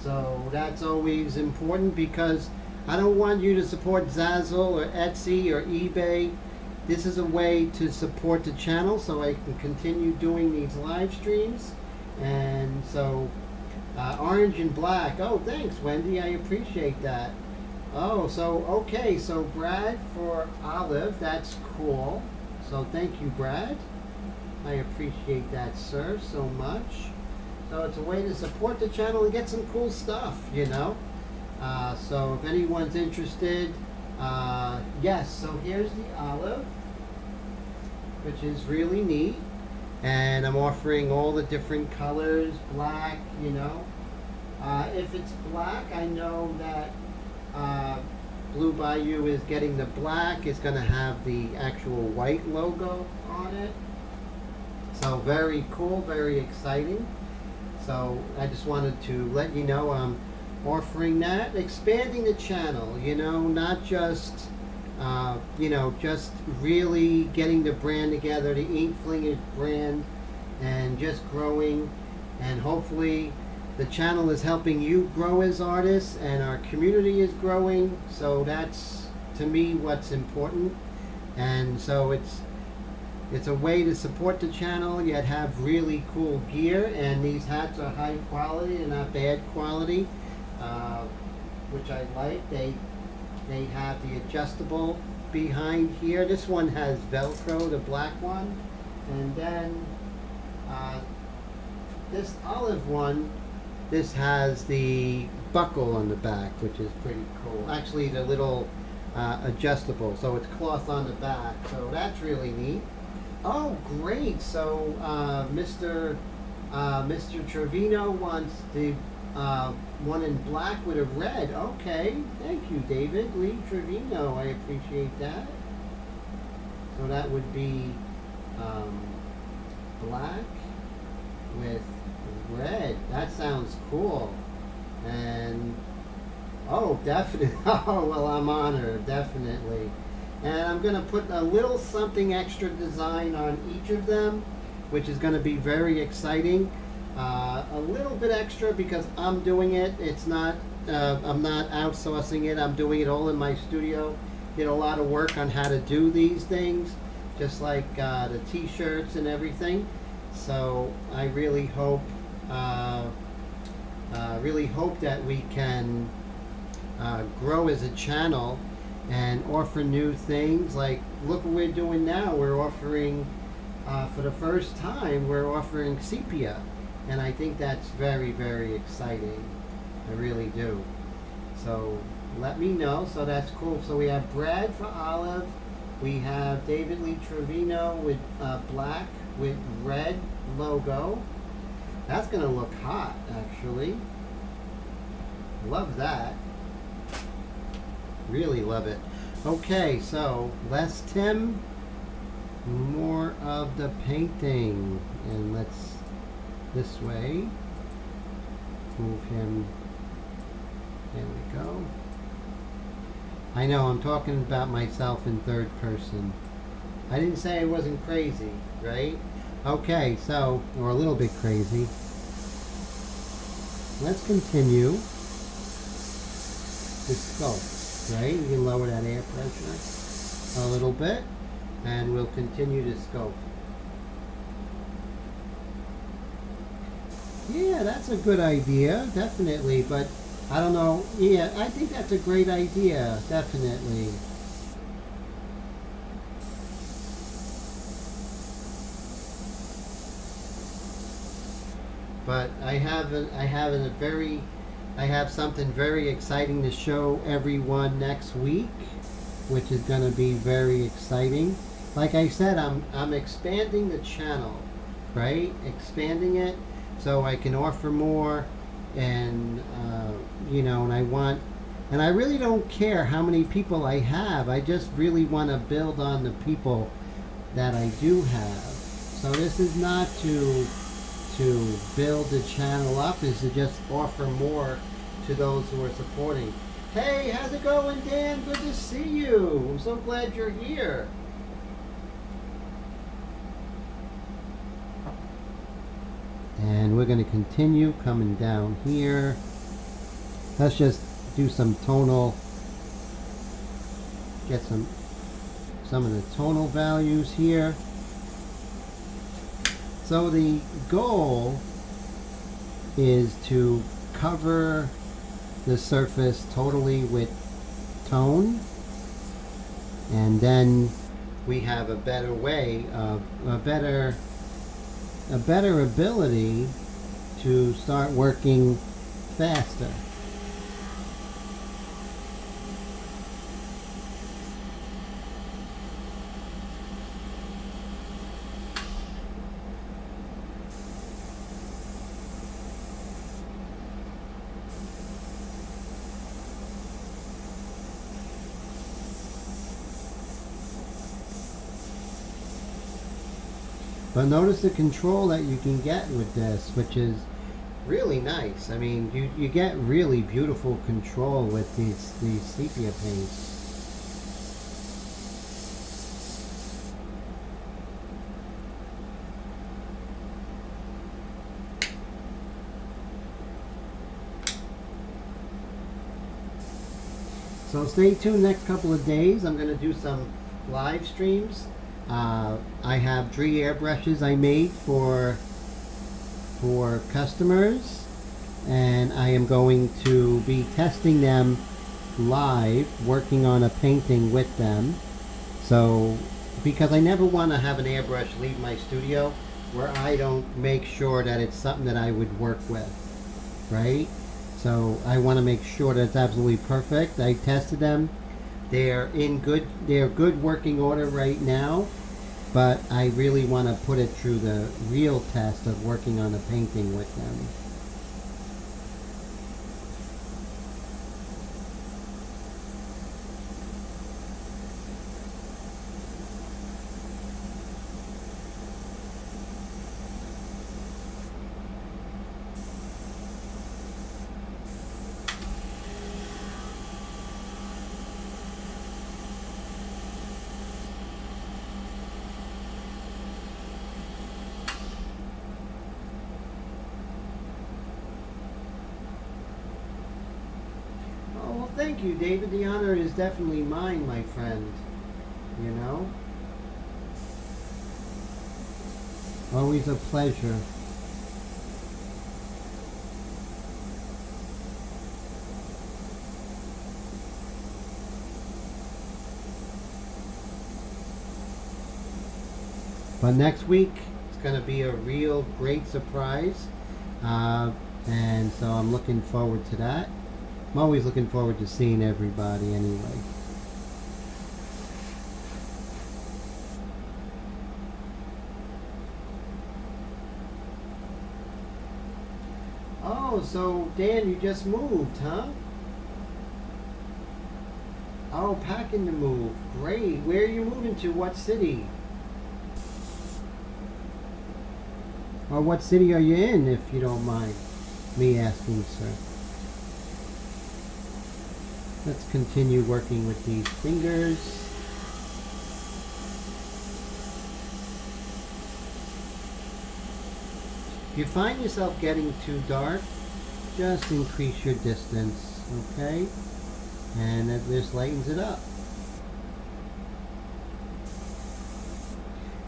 So that's always important, because I don't want you to support Zazzle or Etsy or eBay. This is a way to support the channel so I can continue doing these live streams. And so orange and black. Oh, thanks, Wendy. I appreciate that. Oh, so okay. So Brad for olive. That's cool. So thank you, Brad. I appreciate that, sir, so much. So it's a way to support the channel and get some cool stuff, you know. So if anyone's interested, yes, so here's the olive, which is really neat, and I'm offering all the different colors, black, you know. If it's black, I know that Blue Bayou is getting the black. It's going to have the actual white logo on it. So very cool, very exciting. So I just wanted to let you know I'm offering that, expanding the channel, you know, not just, you know, just really getting the brand together, the Ink Flingers brand, and just growing. And hopefully the channel is helping you grow as artists, and our community is growing. So that's, to me, what's important. And so it's a way to support the channel yet have really cool gear. And these hats are high quality and not bad quality, which I like. They have the adjustable behind here. This one has Velcro, the black one. And then this olive one, this has the buckle on the back, which is pretty cool. Actually, the little adjustable, so it's cloth on the back, so that's really neat. Oh, great! So Mr. Trevino wants the one in black with a red. Okay, thank you, David Lee Trevino. I appreciate that. So that would be black with red. That sounds cool. And oh, definitely. Oh, well, I'm honored, definitely. And I'm going to put a little something extra design on each of them, which is going to be very exciting. A little bit extra because I'm doing it. It's not, I'm not outsourcing it. I'm doing it all in my studio. Did a lot of work on how to do these things, just like the t-shirts and everything. So I really hope that we can grow as a channel and offer new things. Like, look what we're doing now. We're offering, for the first time, we're offering sepia. And I think that's very, very exciting. I really do. So let me know. So that's cool. So we have Brad for olive. We have David Lee Trevino with black with red logo. That's going to look hot, actually. Love that. Really love it. Okay, so less Tim, more of the painting. And let's, this way, move him. There we go. I know, I'm talking about myself in third person. I didn't say I wasn't crazy, right? Okay, so, or a little bit crazy. Let's continue to sculpt, right? You can lower that air pressure a little bit, and we'll continue to sculpt. Yeah, that's a good idea, definitely, but I don't know. Yeah, I think that's a great idea, definitely. But I have something very exciting to show everyone next week, which is going to be very exciting. Like I said, I'm expanding the channel, right? Expanding it so I can offer more, and you know, and I really don't care how many people I have. I just really want to build on the people that I do have. So this is not to build the channel up, is to just offer more to those who are supporting. Hey, how's it going, Dan? Good to see you. I'm so glad you're here. And we're going to continue coming down here. Let's just do some tonal, get some of the tonal values here. So the goal is to cover the surface totally with tone, and then we have a better way of a better ability to start working faster. But notice the control that you can get with this, which is really nice. I mean, you get really beautiful control with these sepia paints. So stay tuned next couple of days. I'm going to do some live streams. I have 3 airbrushes I made for customers, and I am going to be testing them live, working on a painting with them. So, because I never want to have an airbrush leave my studio where I don't make sure that it's something that I would work with, right? So I want to make sure that it's absolutely perfect. I tested them. They're good working order right now, but I really want to put it through the real test of working on a painting with them. Oh, well, thank you, David. The honor is definitely mine, my friend. You know? Always a pleasure. But next week, it's going to be a real great surprise. And so I'm looking forward to that. I'm always looking forward to seeing everybody anyway. Oh, so Dan, you just moved, huh? Oh, packing to move. Great. Where are you moving to? What city? Or what city are you in, if you don't mind me asking, sir? Let's continue working with these fingers. If you find yourself getting too dark, just increase your distance, okay? And that just lightens it up.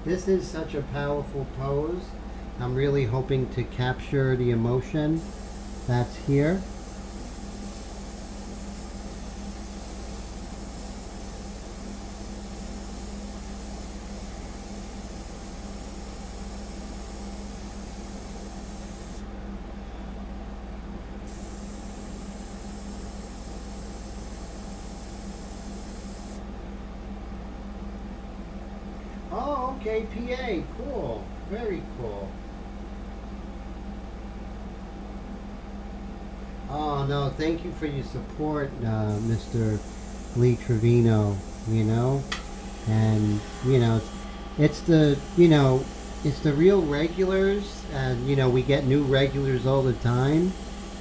This is such a powerful pose. I'm really hoping to capture the emotion that's here. Oh, okay, PA, cool, very cool. Oh no, thank you for your support, Mr. Lee Trevino, you know, and it's the it's the real regulars, and we get new regulars all the time.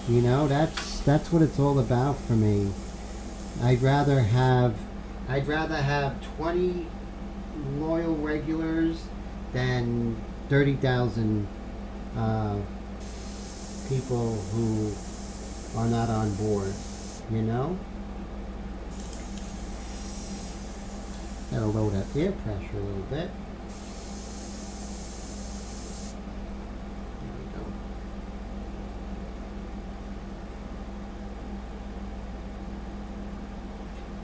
That's what it's all about for me. I'd rather have 20 loyal regulars than 30,000 people who are not on board, Gotta lower that air pressure a little bit. There we go.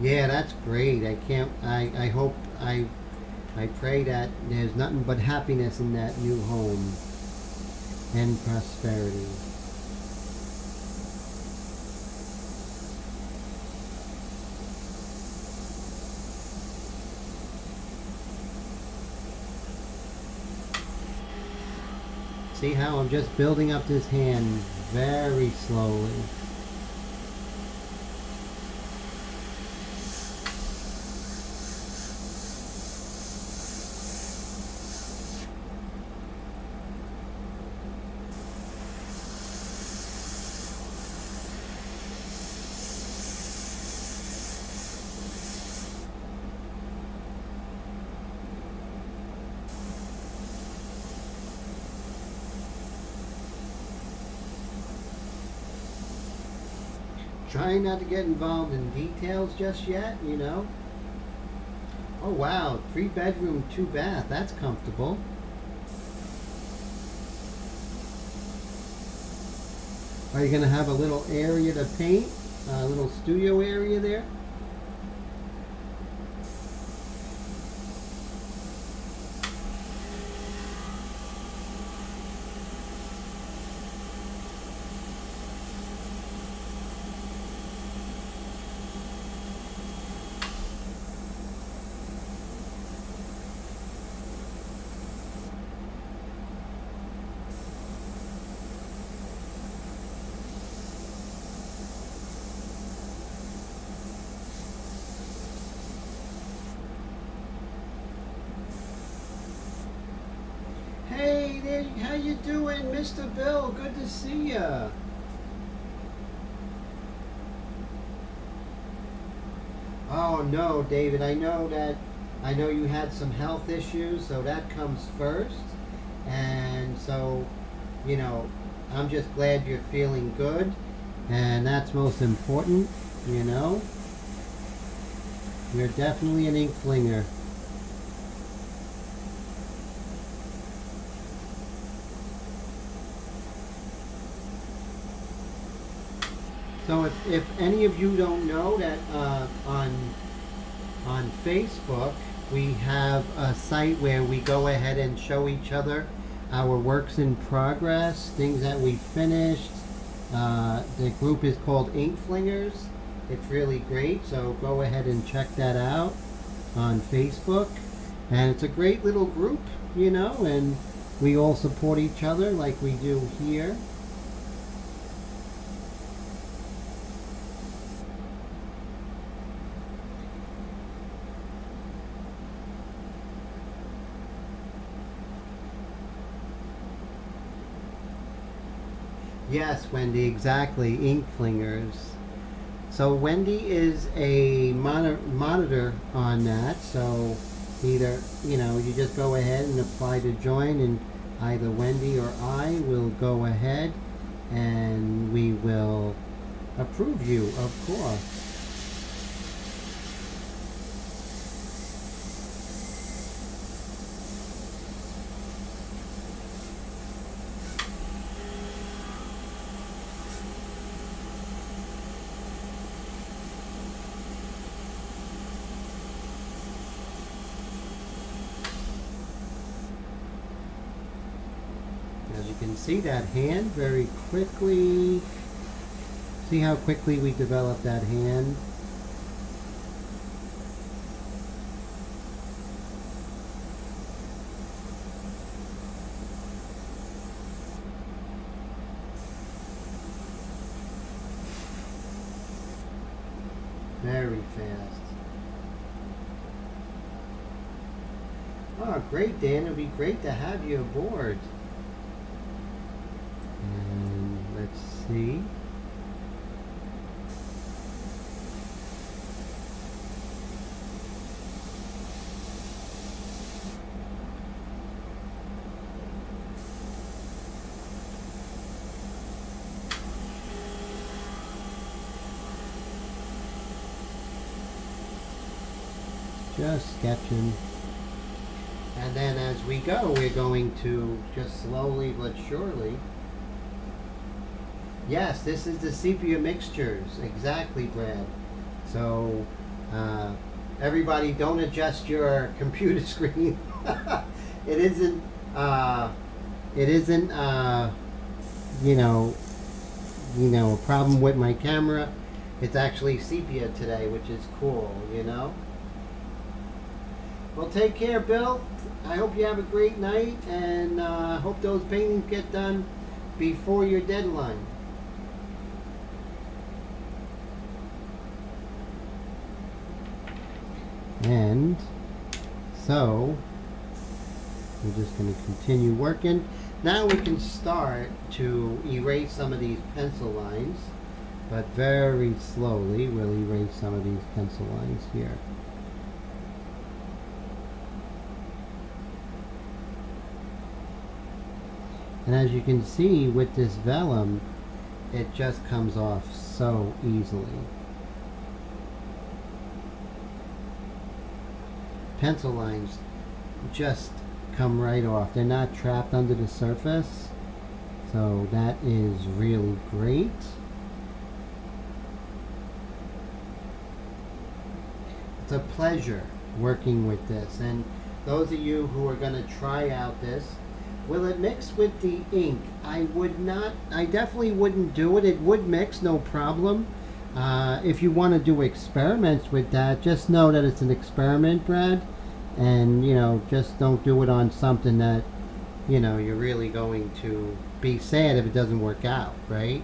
Yeah, that's great. I hope, I pray that there's nothing but happiness in that new home and prosperity. See how I'm just building up this hand very slowly. trying not to get involved in details just yet, you know. Oh wow, 3-bedroom, 2-bath, that's comfortable. Are you going to have a little area to paint? A little studio area there? Hey there, how you doing, Mr. Bill? Good to see ya. Oh no, David, I know you had some health issues, so that comes first. And so, you know, I'm just glad you're feeling good, and that's most important, you know. You're definitely an ink flinger. So if any of you don't know that on Facebook we have a site where we go ahead and show each other our works in progress, things that we finished. The group is called Ink Flingers. It's really great, so go ahead and check that out on Facebook. And it's a great little group, you know, and we all support each other like we do here. Yes, Wendy, exactly. Ink Flingers. So Wendy is a monitor on that. So either, you know, you just go ahead and apply to join, and either Wendy or I will go ahead and we will approve you, of course. As you can see, that hand very quickly. See how quickly we develop that hand? Very fast. Oh, great, Dan. It'd be great to have you aboard. And let's see. Just sketching. And then as we go, we're going to just slowly but surely. Yes, this is the sepia mixtures. Exactly, Brad. So, everybody don't adjust your computer screen. It isn't, you know, a problem with my camera. It's actually sepia today, which is cool, you know. Well, take care, Bill. I hope you have a great night, and hope those paintings get done before your deadline. And so we're just going to continue working. Now we can start to erase some of these pencil lines, but very slowly we'll erase some of these pencil lines here. And as you can see with this vellum, it just comes off so easily. Pencil lines just come right off. They're not trapped under the surface. So that is really great. It's a pleasure working with this. And those of you who are going to try out this, will it mix with the ink? I definitely wouldn't do it. It would mix, no problem. If you want to do experiments with that, just know that it's an experiment, Brad. And, you know, just don't do it on something that, you know, you're really going to be sad if it doesn't work out, right?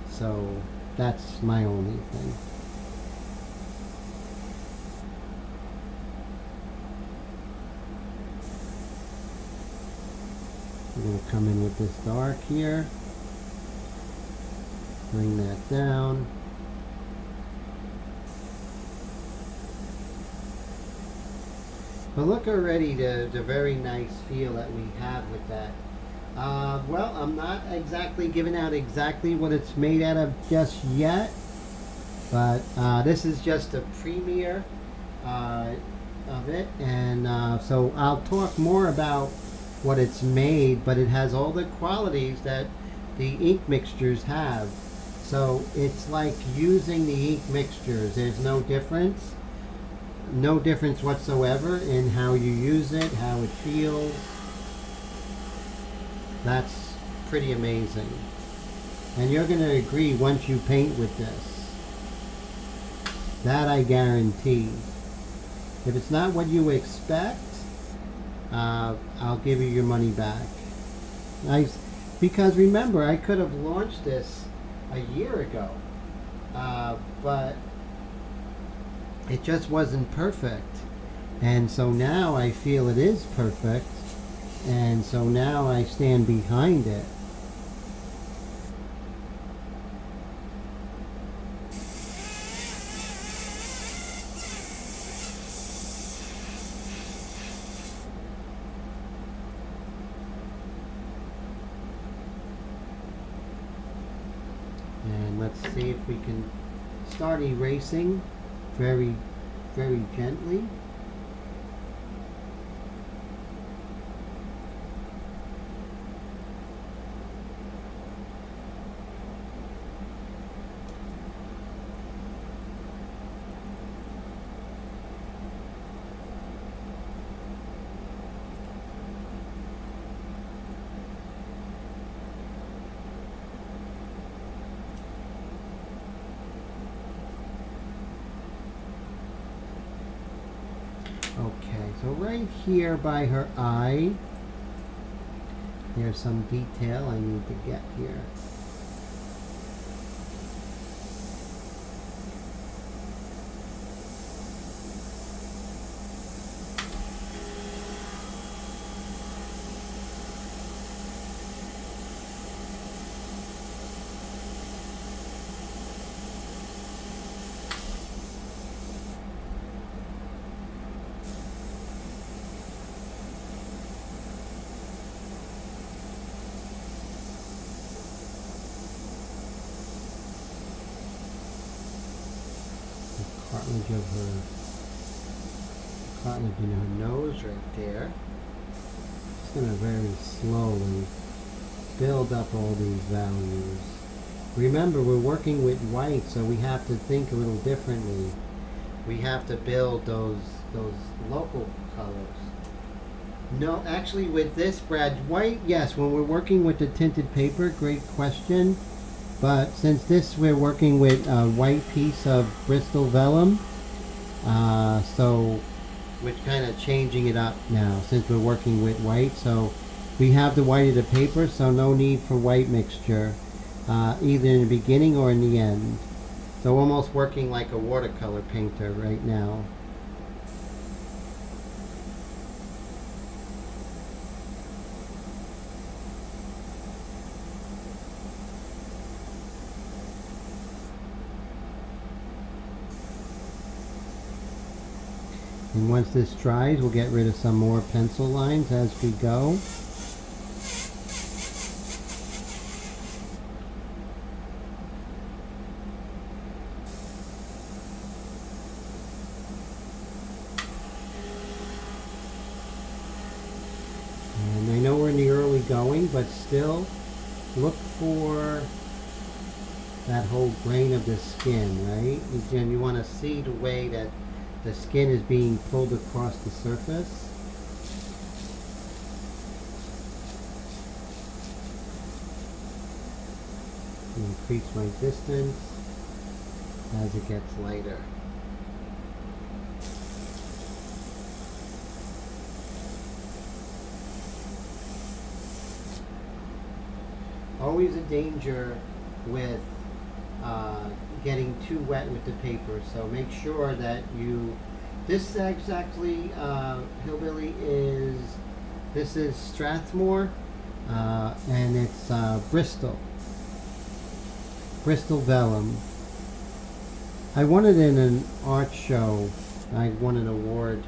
So that's my only thing. We're going to come in with this dark here. Bring that down. But look already the very nice feel that we have with that. Well, I'm not exactly giving out exactly what it's made out of just yet. But this is just a premiere of it. And so I'll talk more about what it's made, but it has all the qualities that the ink mixtures have. So it's like using the ink mixtures. There's no difference. No difference whatsoever in how you use it, how it feels. That's pretty amazing. And you're going to agree once you paint with this. That I guarantee. If it's not what you expect, I'll give you your money back. Because remember, I could have launched this a year ago, but it just wasn't perfect. And so now I feel it is perfect, and so now I stand behind it. And let's see if we can start erasing very, very gently. Okay, so right here by her eye, there's some detail I need to get here. Cartilage of her, cartilage in her nose right there. Just going to very slowly build up all these values. Remember, we're working with white, so we have to think a little differently. We have to build those local colors. No, actually with this, Brad, white, yes, when we're working with the tinted paper, great question. But since this, we're working with a white piece of Bristol vellum, so we're kind of changing it up now since we're working with white. So we have the white of the paper, so no need for white mixture, either in the beginning or in the end. So almost working like a watercolor painter right now. And once this dries, we'll get rid of some more pencil lines as we go. going, but still look for that whole grain of the skin, right? Again, you want to see the way that the skin is being pulled across the surface. Increase my distance as it gets lighter. Always a danger with getting too wet with the paper, so make sure that you, this exactly, Hillbilly is, this is Strathmore, and it's Bristol vellum. I won it in an art show. I won an award,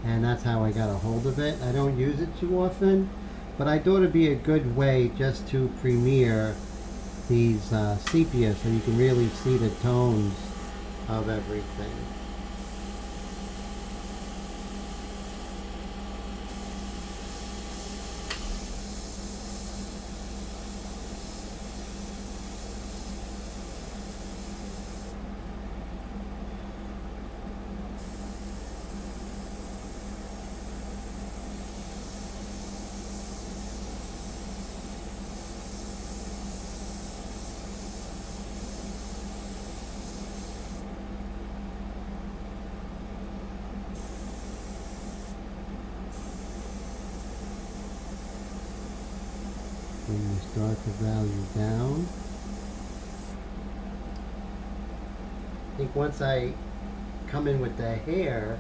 and that's how I got a hold of it. I don't use it too often, but I thought it'd be a good way just to premiere these sepia, so you can really see the tones of everything. Bring this darker value down. I think once I come in with the hair,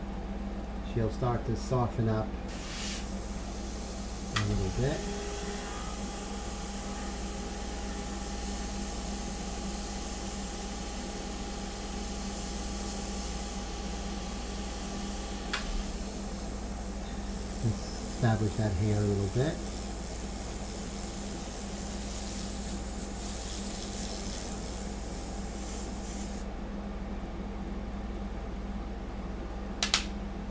she'll start to soften up a little bit. Let's establish that hair a little bit.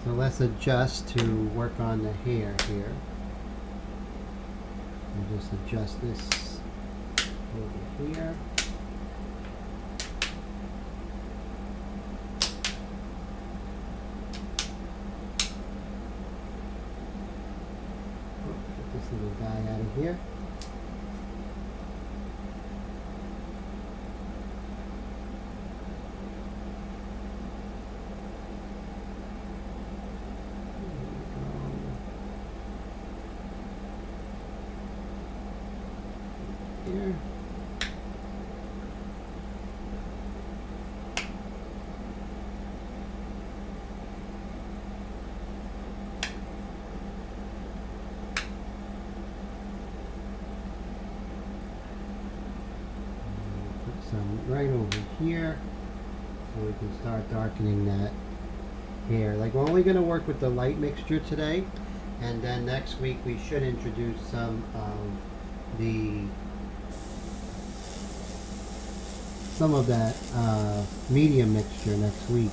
So let's adjust to work on the hair here. And just adjust this over here. Get this little guy out of here. Here. Put some right over here so we can start darkening that hair. Like, we're only going to work with the light mixture today, and then next week we should introduce some of that medium mixture next week.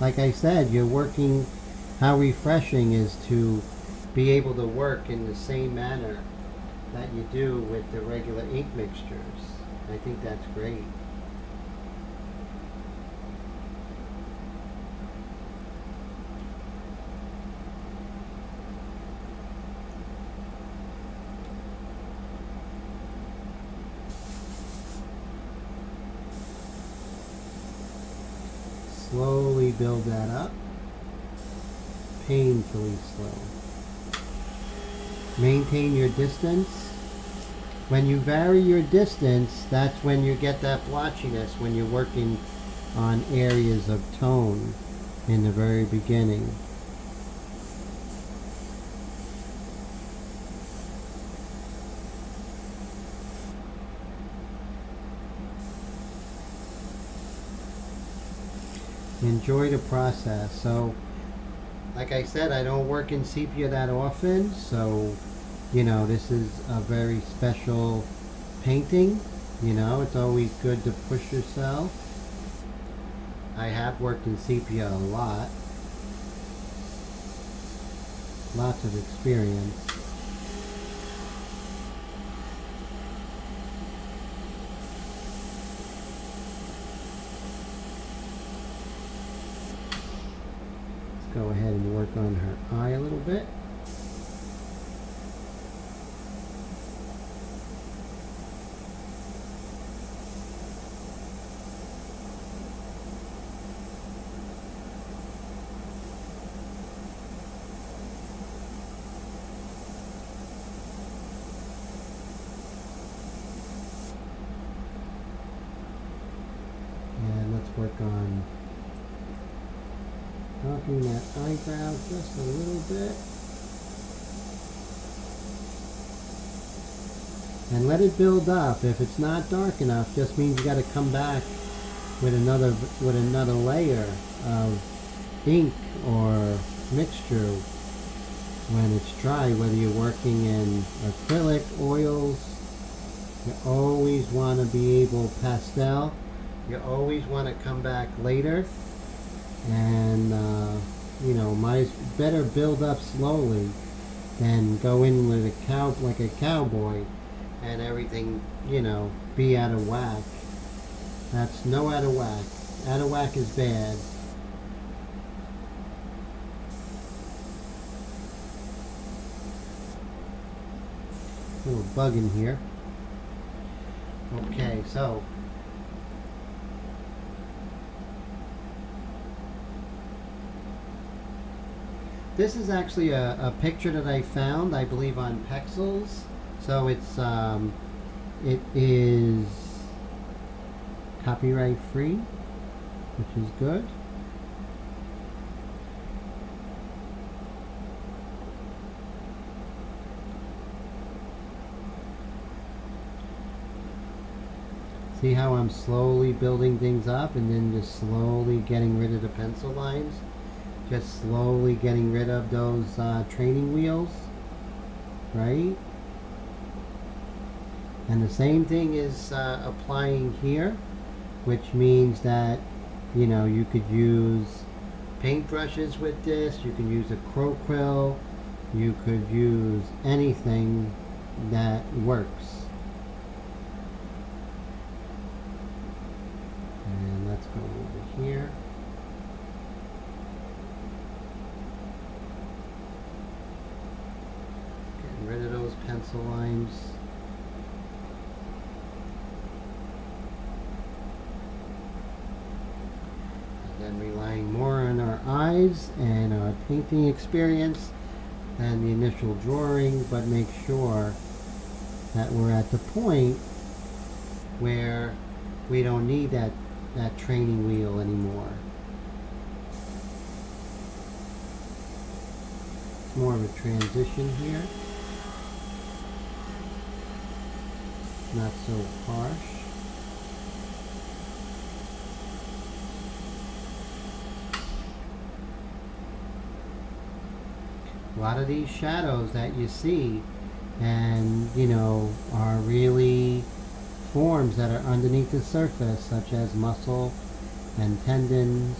Like I said, you're working, how refreshing is to be able to work in the same manner that you do with the regular ink mixtures. I think that's great. Slowly build that up, painfully slow. Maintain your distance. When you vary your distance, that's when you get that blotchiness, when you're working on areas of tone in the very beginning. Enjoy the process. So, like I said, I don't work in sepia that often, so, you know, this is a very special painting. You know, it's always good to push yourself. I have worked in sepia a lot. Lots of experience. go ahead and work on her eye a little bit. And let's work on darkening that eyebrow just a little bit. And let it build up. If it's not dark enough, just means you got to come back with another layer of ink or mixture when it's dry, whether you're working in acrylic, oils. You always want to be able, pastel, you always want to come back later and you know, better build up slowly than go in with like a cowboy and everything, you know, be out of whack. That's no out of whack. Out of whack is bad. Little bug in here. Okay, so this is actually a picture that I found, I believe, on Pexels. So it's it is copyright free, which is good. See how I'm slowly building things up and then just slowly getting rid of the pencil lines? Just slowly getting rid of those training wheels, right? And the same thing is applying here, which means that, you know, you could use paintbrushes with this, you can use a crow quill, you could use anything that works. And let's go over here. Getting rid of those pencil lines. And then relying more on our eyes and our painting experience than the initial drawing, but make sure that we're at the point where we don't need that training wheel anymore. It's more of a transition here. Not so harsh. A lot of these shadows that you see and, you know, are really forms that are underneath the surface, such as muscle and tendons.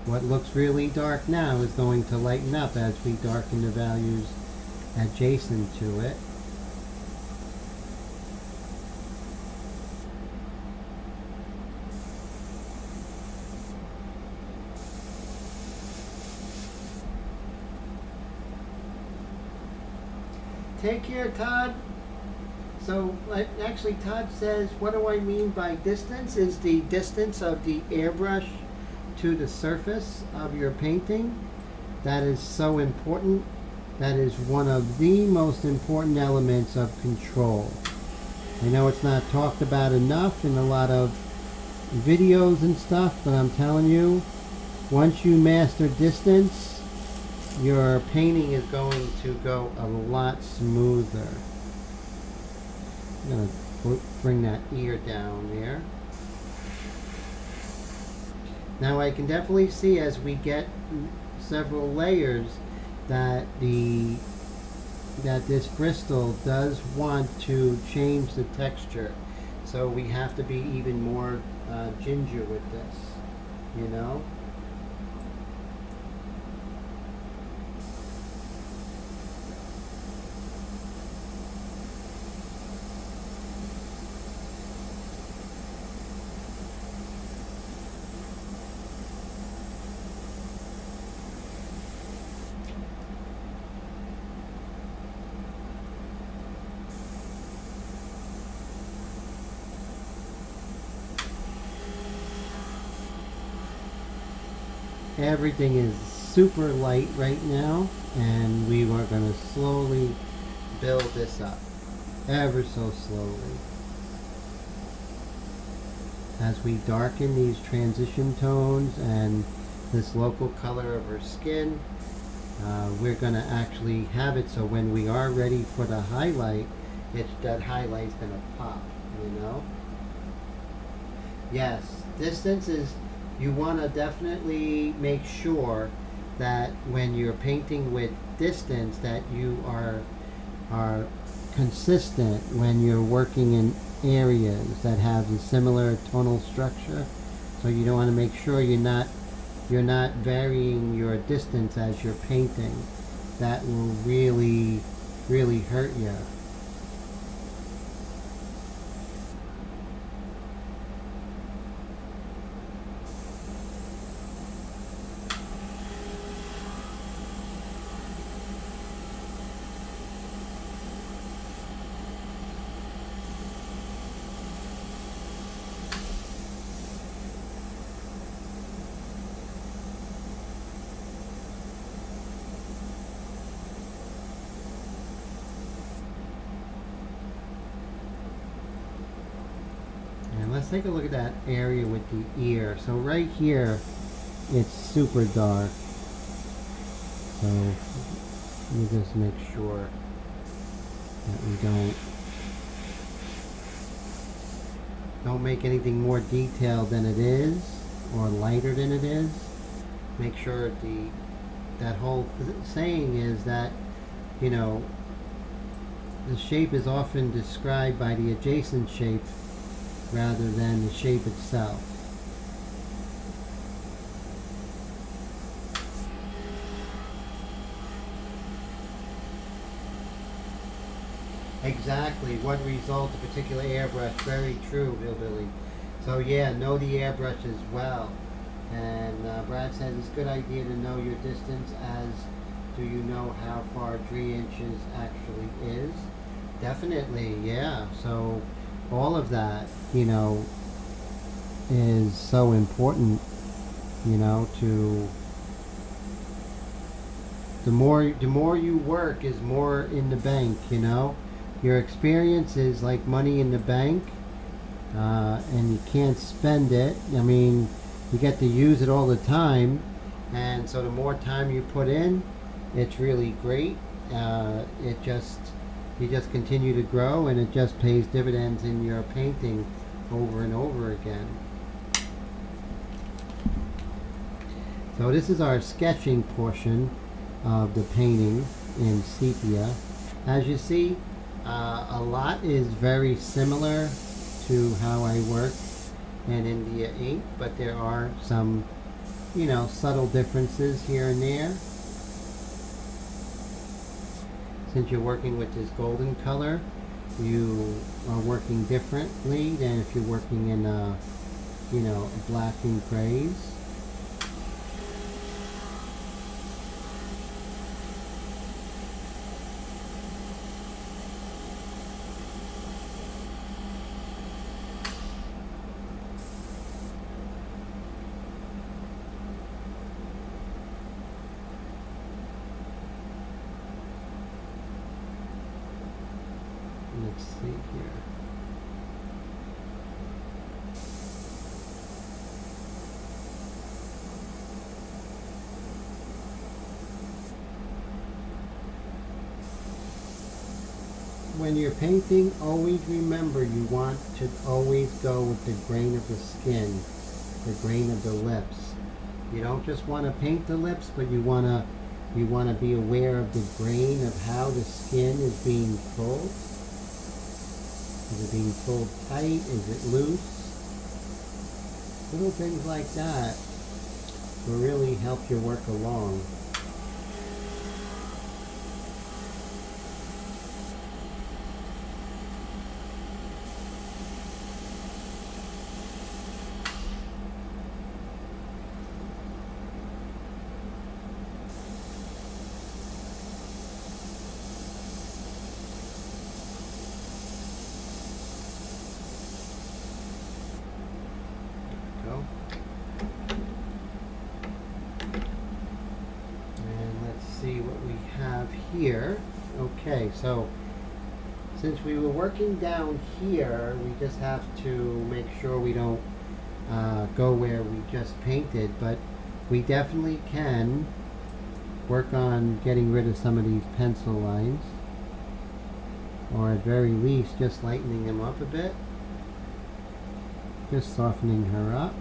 What looks really dark now is going to lighten up as we darken the values adjacent to it. Take care, Todd. So actually Todd says, what do I mean by distance? Is the distance of the airbrush to the surface of your painting. That is so important. That is one of the most important elements of control. I know it's not talked about enough in a lot of videos and stuff, but I'm telling you, once you master distance, your painting is going to go a lot smoother. I'm going to bring that ear down there. Now I can definitely see as we get several layers that this Bristol does want to change the texture. So we have to be even more ginger with this, you know? everything is super light right now, and we are going to slowly build this up, ever so slowly. As we darken these transition tones and this local color of her skin, we're going to actually have it so when we are ready for the highlight, that highlight's going to pop, you know? Yes, distance is, you want to definitely make sure that when you're painting with distance that you are consistent when you're working in areas that have a similar tonal structure. So you don't want to make sure you're not varying your distance as you're painting. That will really hurt you. And let's take a look at that area with the ear. So right here, it's super dark. So let me just make sure that we don't make anything more detailed than it is or lighter than it is. Make sure that whole saying is that, you know, the shape is often described by the adjacent shape rather than the shape itself. Exactly. What results a particular airbrush? Very true, Hillbilly. So yeah, know the airbrush as well. And Brad says it's a good idea to know your distance, as do you know how far 3 inches actually is? Definitely, yeah. So all of that, you know, is so important, you know, to the more you work is more in the bank, you know. Your experience is like money in the bank, and you can't spend it. I mean, you get to use it all the time, and so the more time you put in, it's really great. You just continue to grow, and it just pays dividends in your painting over and over again. So this is our sketching portion of the painting in sepia. As you see, a lot is very similar to how I work in India ink, but there are some, you know, subtle differences here and there. Since you're working with this golden color, you are working differently than if you're working in you know, black and grays. Let's see here. When you're painting, always remember you want to always go with the grain of the skin, the grain of the lips. You don't just want to paint the lips, but you want to be aware of the grain of how the skin is being pulled. Is it being pulled tight? Is it loose? Little things like that will really help your work along. here. Okay, so since we were working down here, we just have to make sure we don't go where we just painted, but we definitely can work on getting rid of some of these pencil lines, or at very least just lightening them up a bit, just softening her up.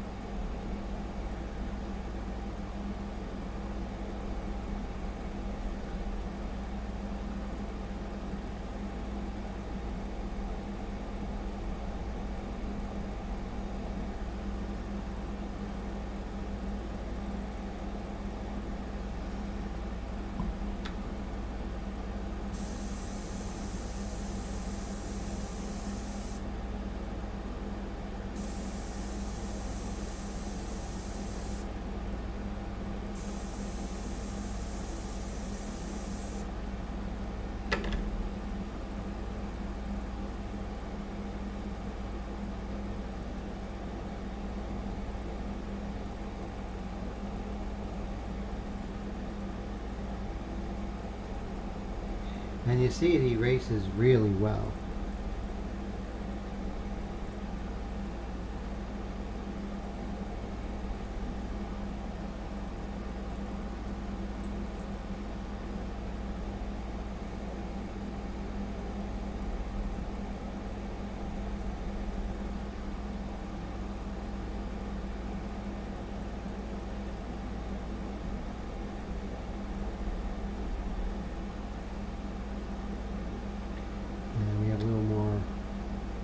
And you see it erases really well.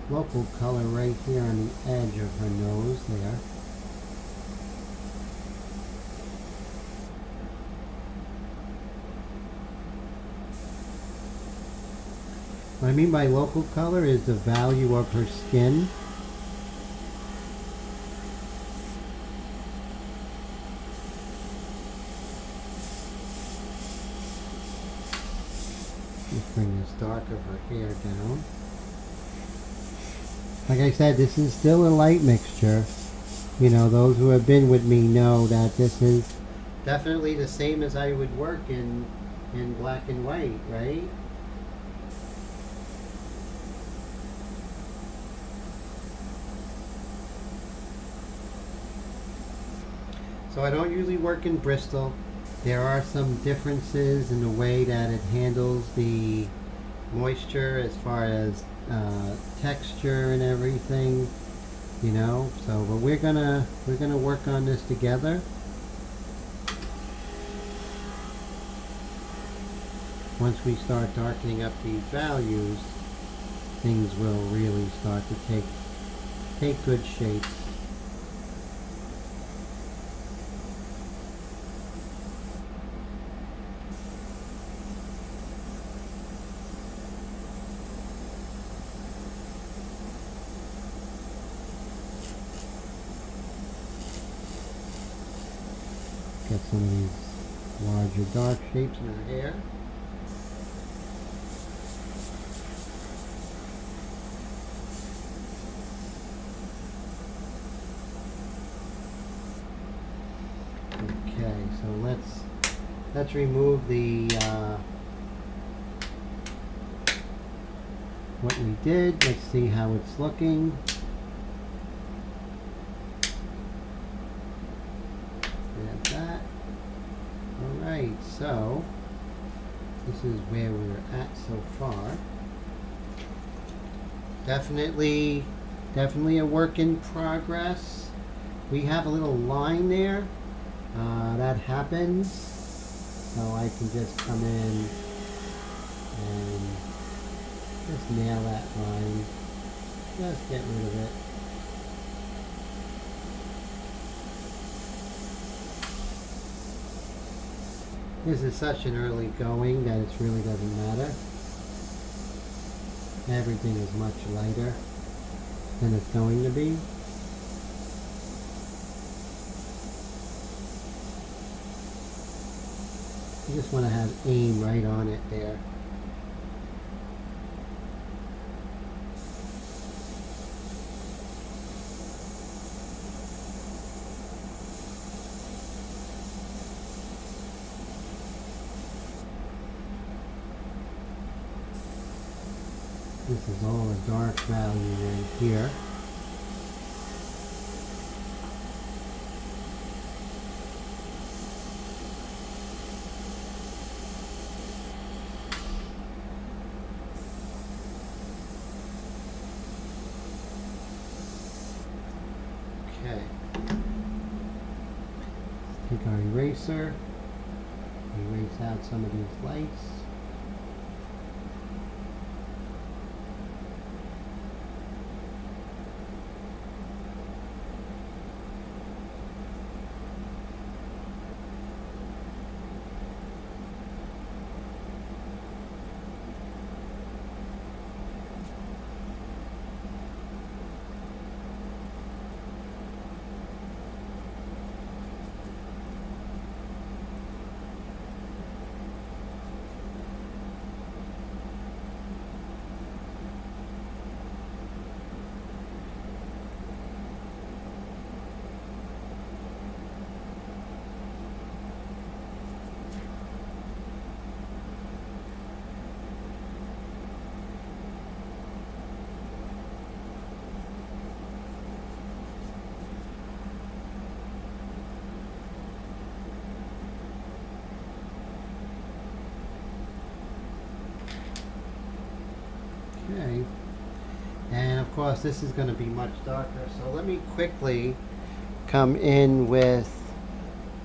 Local color right here on the edge of her nose there. What I mean by local color is the value of her skin. Let's bring this dark of her hair down. Like I said, this is still a light mixture. You know, those who have been with me know that this is definitely the same as I would work in black and white, right? So I don't usually work in Bristol. There are some differences in the way that it handles the moisture as far as texture and everything, you know. So, but we're gonna work on this together. Once we start darkening up these values, things will really start to take good shapes. Get some of these larger dark shapes in her hair. Okay, so let's remove the what we did. Let's see how it's looking. Alright, so this is where we're at so far. Definitely a work in progress. We have a little line there. That happens. So I can just come in and just nail that line. Just get rid of it. This is such an early going that it really doesn't matter. Everything is much lighter than it's going to be. You just want to have aim right on it there. This is all a dark value right here. Okay. Take our eraser, erase out some of these lights. Okay, and of course this is going to be much darker, so let me quickly come in with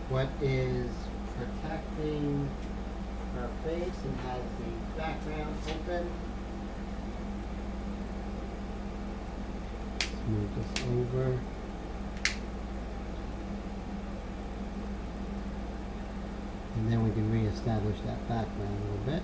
what is protecting her face and has the background open. Let's move this over. And then we can re-establish that background a little bit.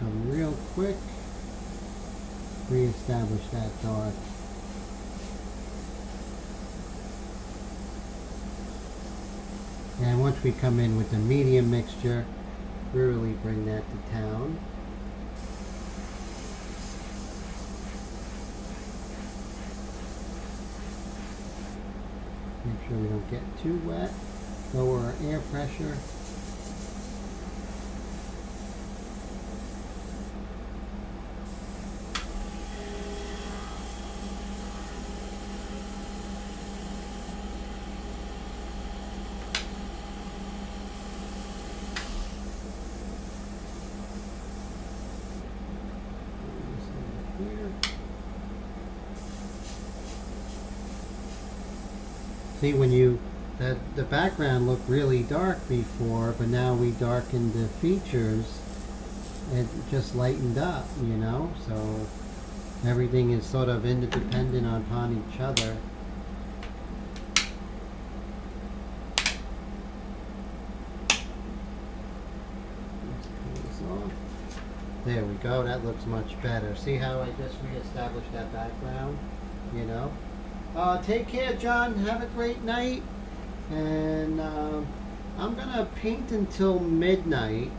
Come real quick, re-establish that dark. And once we come in with the medium mixture, really bring that to town. Make sure we don't get too wet. Lower our air pressure. See, when you, the background looked really dark before, but now we darkened the features, it just lightened up, you know, so everything is sort of interdependent upon each other. Let's pull this off. There we go, that looks much better. See how I just re-established that background, you know? Take care, John. Have a great night. And I'm going to paint until midnight.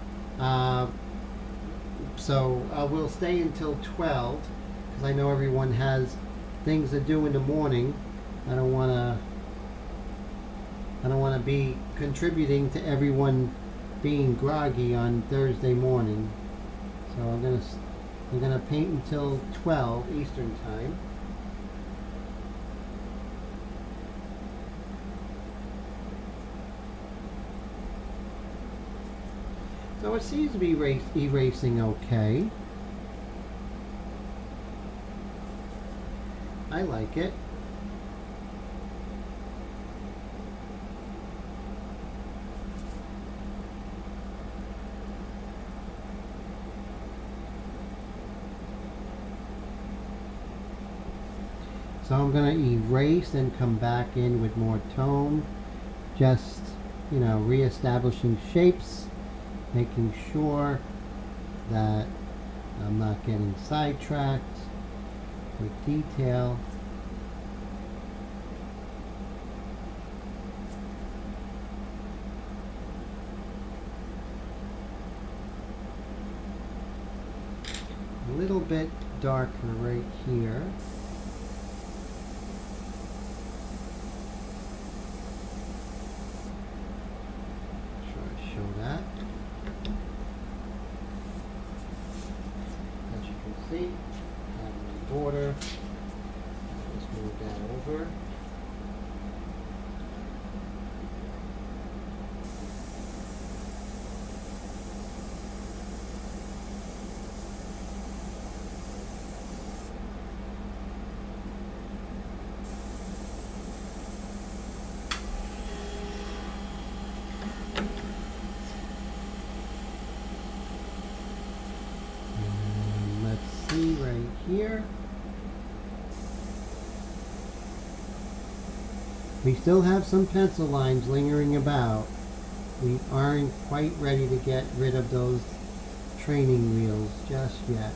So we'll stay until 12 because I know everyone has things to do in the morning. I don't want to be contributing to everyone being groggy on Thursday morning. So I'm gonna paint until 12 Eastern time. So it seems to be erasing okay. I like it. So I'm going to erase and come back in with more tone. Just, you know, re-establishing shapes. Making sure that I'm not getting sidetracked with detail. little bit darker right here. Try to show that. As you can see, having the border. Let's move that over. Right here. We still have some pencil lines lingering about. We aren't quite ready to get rid of those training wheels just yet.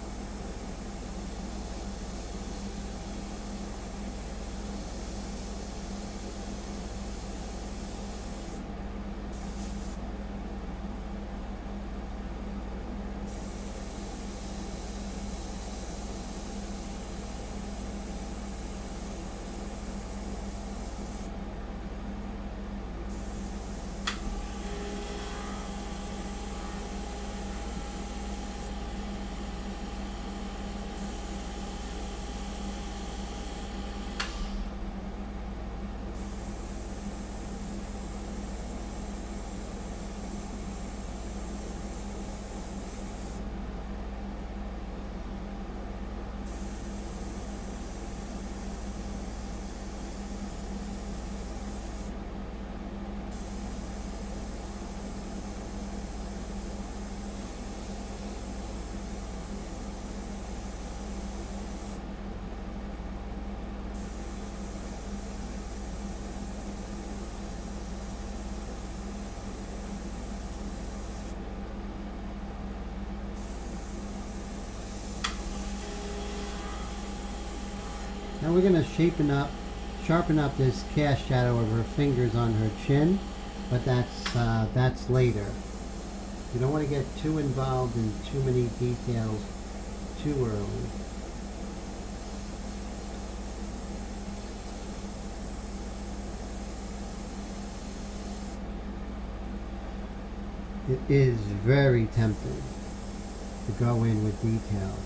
Now we're going to sharpen up this cast shadow of her fingers on her chin, but that's later. You don't want to get too involved in too many details too early. It is very tempting to go in with detail.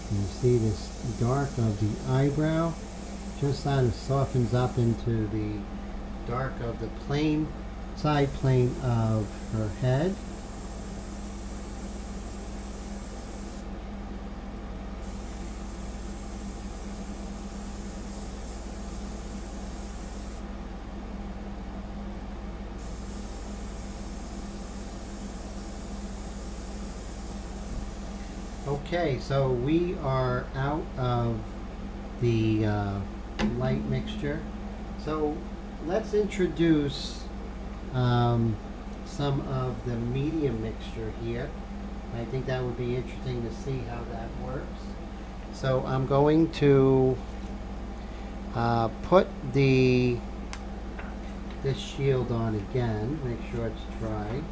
You see this dark of the eyebrow, just that it softens up into the dark of the plane, side plane of her head. Okay, so we are out of the light mixture. So let's introduce some of the medium mixture here. I think that would be interesting to see how that works. So I'm going to put this shield on again, make sure it's dry.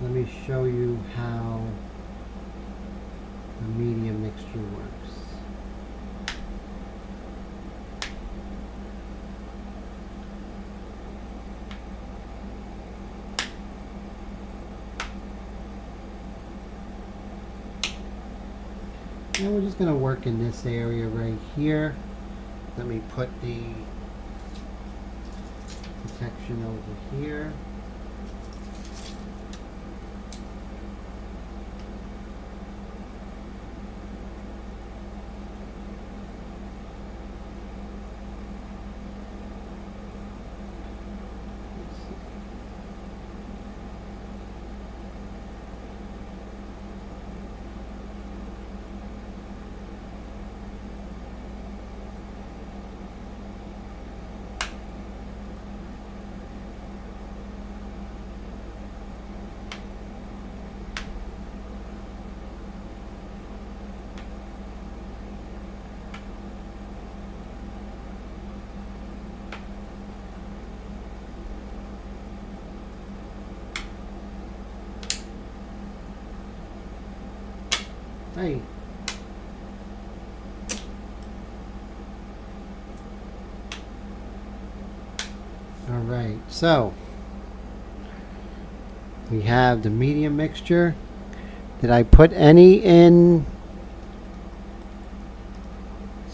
Let me show you how the medium mixture works. And we're just going to work in this area right here. Let me put the protection over here. Hey. Alright, so we have the medium mixture. Did I put any in?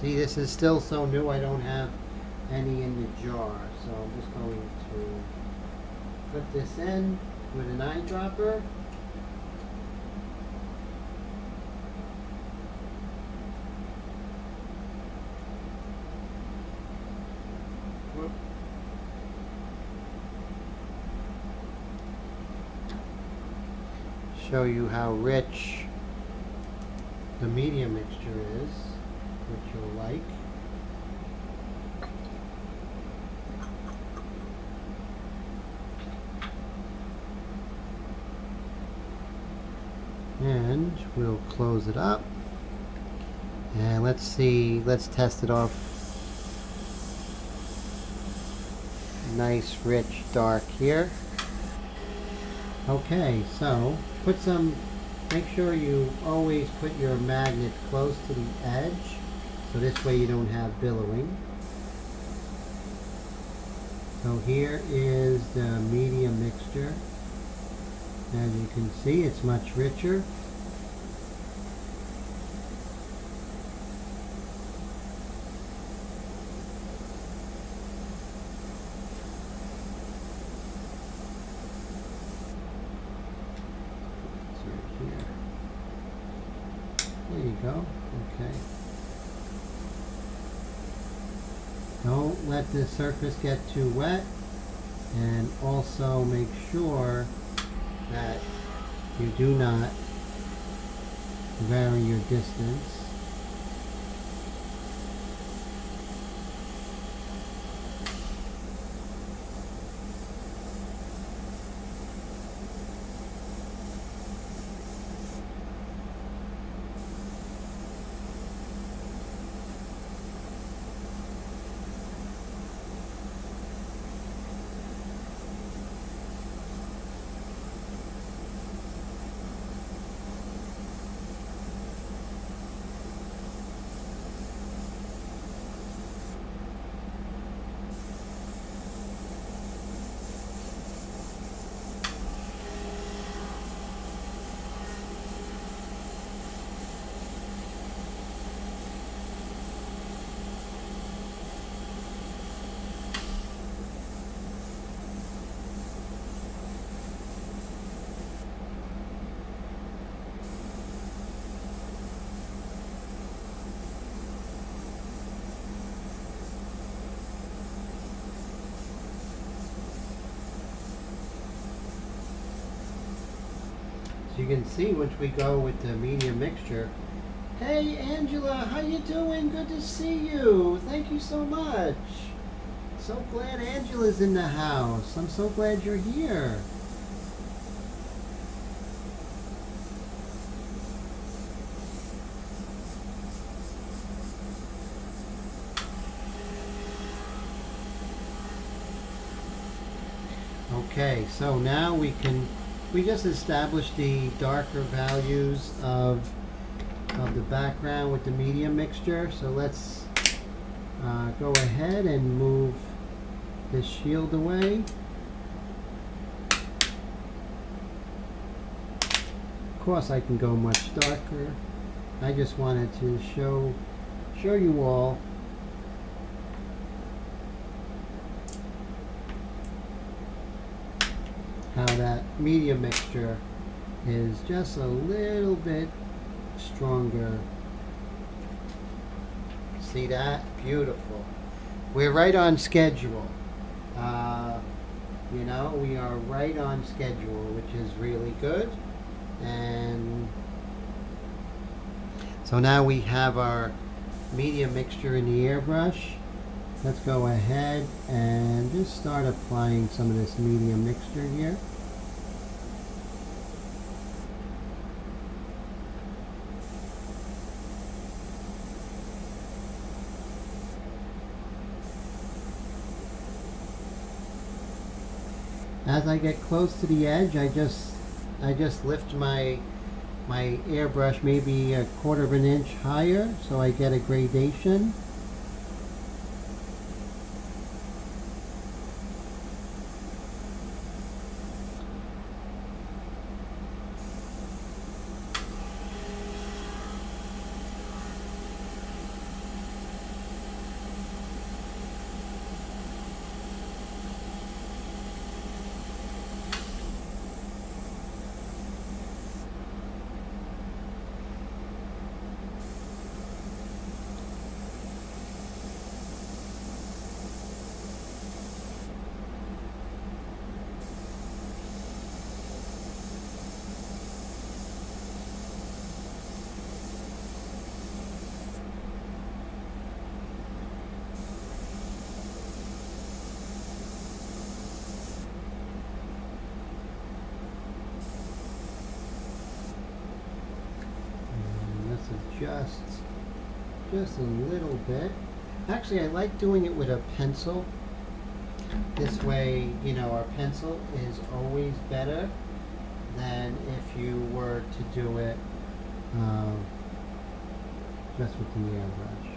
See, this is still so new, I don't have any in the jar. So I'm just going to put this in with an eyedropper. Whoop. Show you how rich the medium mixture is, which you'll like. And we'll close it up. And let's see, let's test it off. Nice, rich, dark here. Okay, so make sure you always put your magnet close to the edge, so this way you don't have billowing. So here is the medium mixture. As you can see, it's much richer. There you go. Okay. Don't let the surface get too wet, and also make sure that you do not vary your distance. So you can see once we go with the medium mixture. Hey Angela, how you doing? Good to see you. Thank you so much. So glad Angela's in the house. I'm so glad you're here. Okay, so now we just established the darker values of the background with the medium mixture. So let's go ahead and move this shield away. Of course I can go much darker. I just wanted to show you all how that medium mixture is just a little bit stronger. See that? Beautiful. We're right on schedule. You know, we are right on schedule, which is really good. And so now we have our medium mixture in the airbrush. Let's go ahead and just start applying some of this medium mixture here. As I get close to the edge, I just lift my my airbrush maybe a quarter of an inch higher so I get a gradation. Just a little bit. Actually, I like doing it with a pencil. This way, you know, our pencil is always better than if you were to do it just with the airbrush.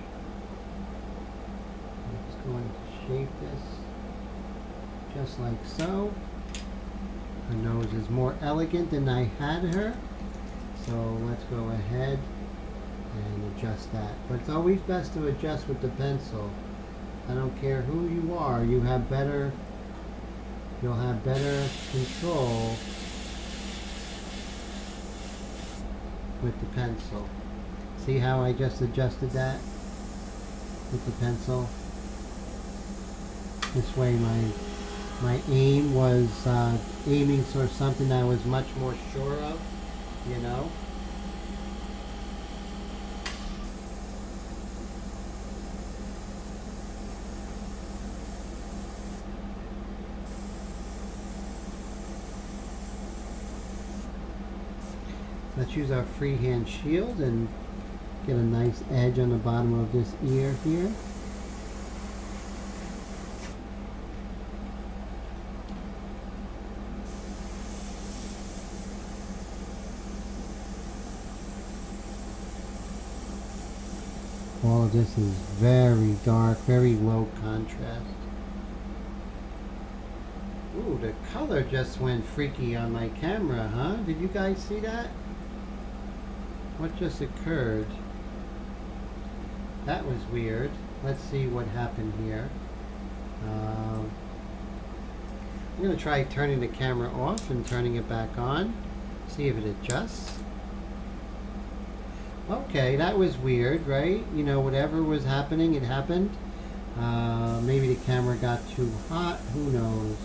I'm just going to shape this just like so. Her nose is more elegant than I had her. So let's go ahead and adjust that. But it's always best to adjust with the pencil. I don't care who you are, you'll have better control with the pencil. See how I just adjusted that with the pencil? This way my aim was aiming for something I was much more sure of, you know? Let's use our freehand shield and get a nice edge on the bottom of this ear here. All of this is very dark, very low contrast. Ooh, the color just went freaky on my camera, huh? Did you guys see that? What just occurred? That was weird. Let's see what happened here. I'm going to try turning the camera off and turning it back on. See if it adjusts. Okay, that was weird, right? You know, whatever was happening, it happened. Maybe the camera got too hot. Who knows?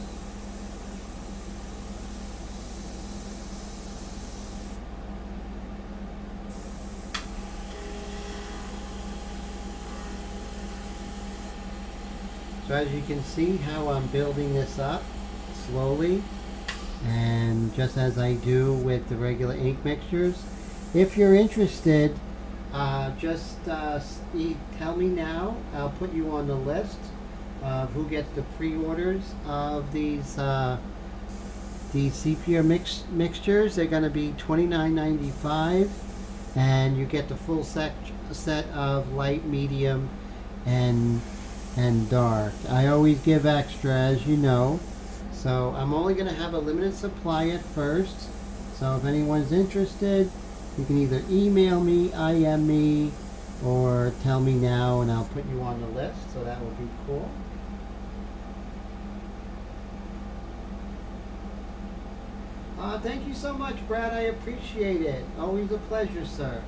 So as you can see how I'm building this up slowly, and just as I do with the regular ink mixtures. If you're interested, just tell me now. I'll put you on the list of who gets the pre-orders of these sepia mixtures. They're going to be $29.95, and you get the full set of light, medium, and dark. I always give extra, as you know, so I'm only going to have a limited supply at first. So if anyone's interested, you can either email me, IM me, or tell me now and I'll put you on the list, so that would be cool. Thank you so much, Brad. I appreciate it. Always a pleasure, sir.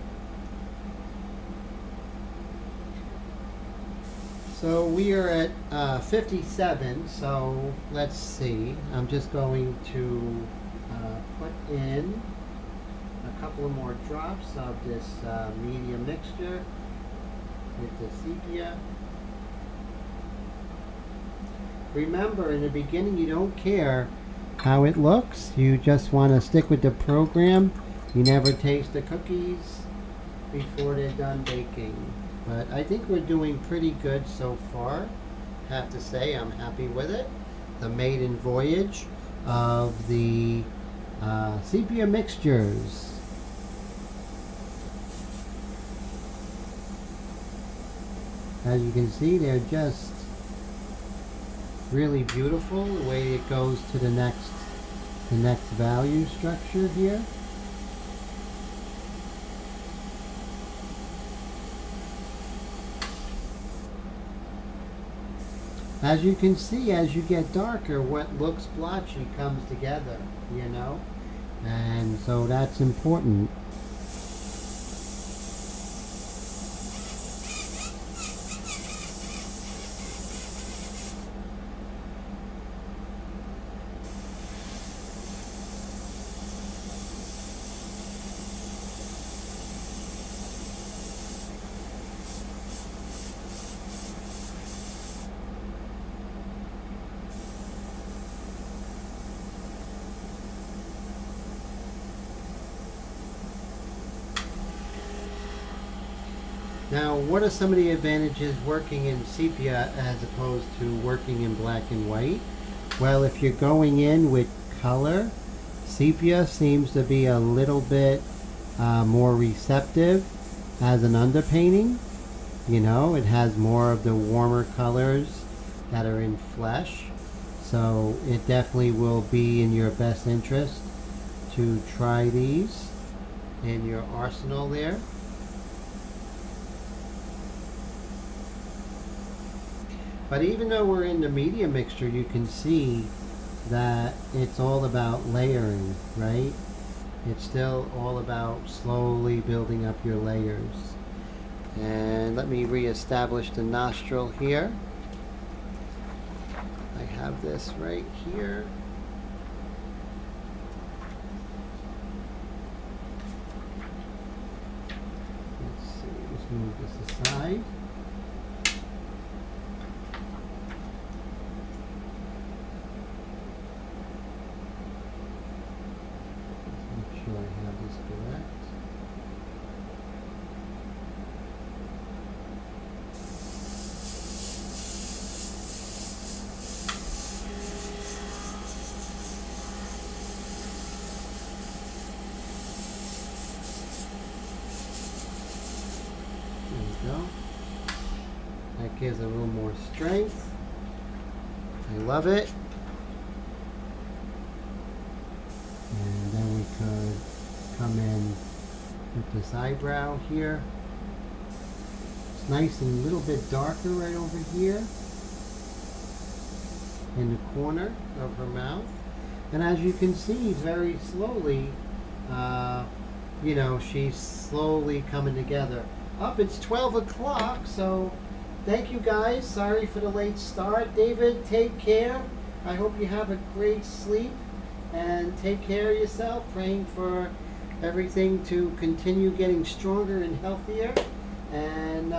So we are at 57, so let's see. I'm just going to put in a couple of more drops of this medium mixture with the sepia. Remember, in the beginning, you don't care how it looks. You just want to stick with the program. You never taste the cookies before they're done baking. But I think we're doing pretty good so far. Have to say, I'm happy with it. The maiden voyage of the sepia mixtures. As you can see, they're just really beautiful the way it goes to the next value structure here. As you can see, as you get darker, what looks blotchy comes together, you know, and so that's important. Now, what are some of the advantages working in sepia as opposed to working in black and white? Well, if you're going in with color, sepia seems to be a little bit more receptive as an underpainting. You know, it has more of the warmer colors that are in flesh. So it definitely will be in your best interest to try these in your arsenal there. But even though we're in the media mixture, you can see that it's all about layering, right? It's still all about slowly building up your layers. And let me reestablish the nostril here. I have this right here. Let's see, let's move this aside. Sure I have this correct. There we go. That gives a little more strength. I love it. And then we could come in with this eyebrow here. It's nice and a little bit darker right over here in the corner of her mouth. And as you can see, very slowly, you know, she's slowly coming together. Up, it's 12 o'clock, so thank you guys. Sorry for the late start. David, take care. I hope you have a great sleep. And take care of yourself, praying for everything to continue getting stronger and healthier. And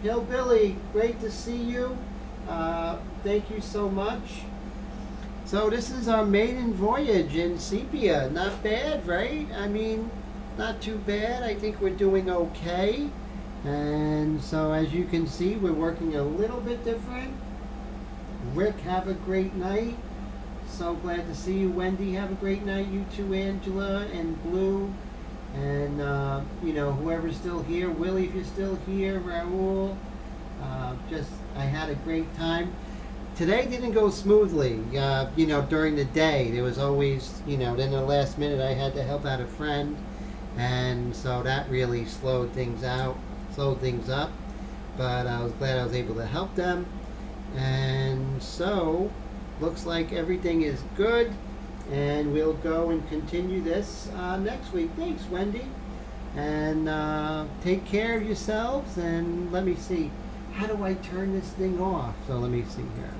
Hillbilly, great to see you. Thank you so much. So this is our maiden voyage in sepia. Not bad, right? I mean, not too bad. I think we're doing okay. And so as you can see, we're working a little bit different. Rick, have a great night. So glad to see you. Wendy, have a great night. You too, Angela and Blue. And, you know, whoever's still here. Willie, if you're still here. Raul. I had a great time. Today didn't go smoothly. You know, during the day. There was always, you know, then the last minute I had to help out a friend. And so that really slowed things up. But I was glad I was able to help them. And so looks like everything is good, and we'll go and continue this next week. Thanks, Wendy. And take care of yourselves, and let me see. How do I turn this thing off? So let me see here.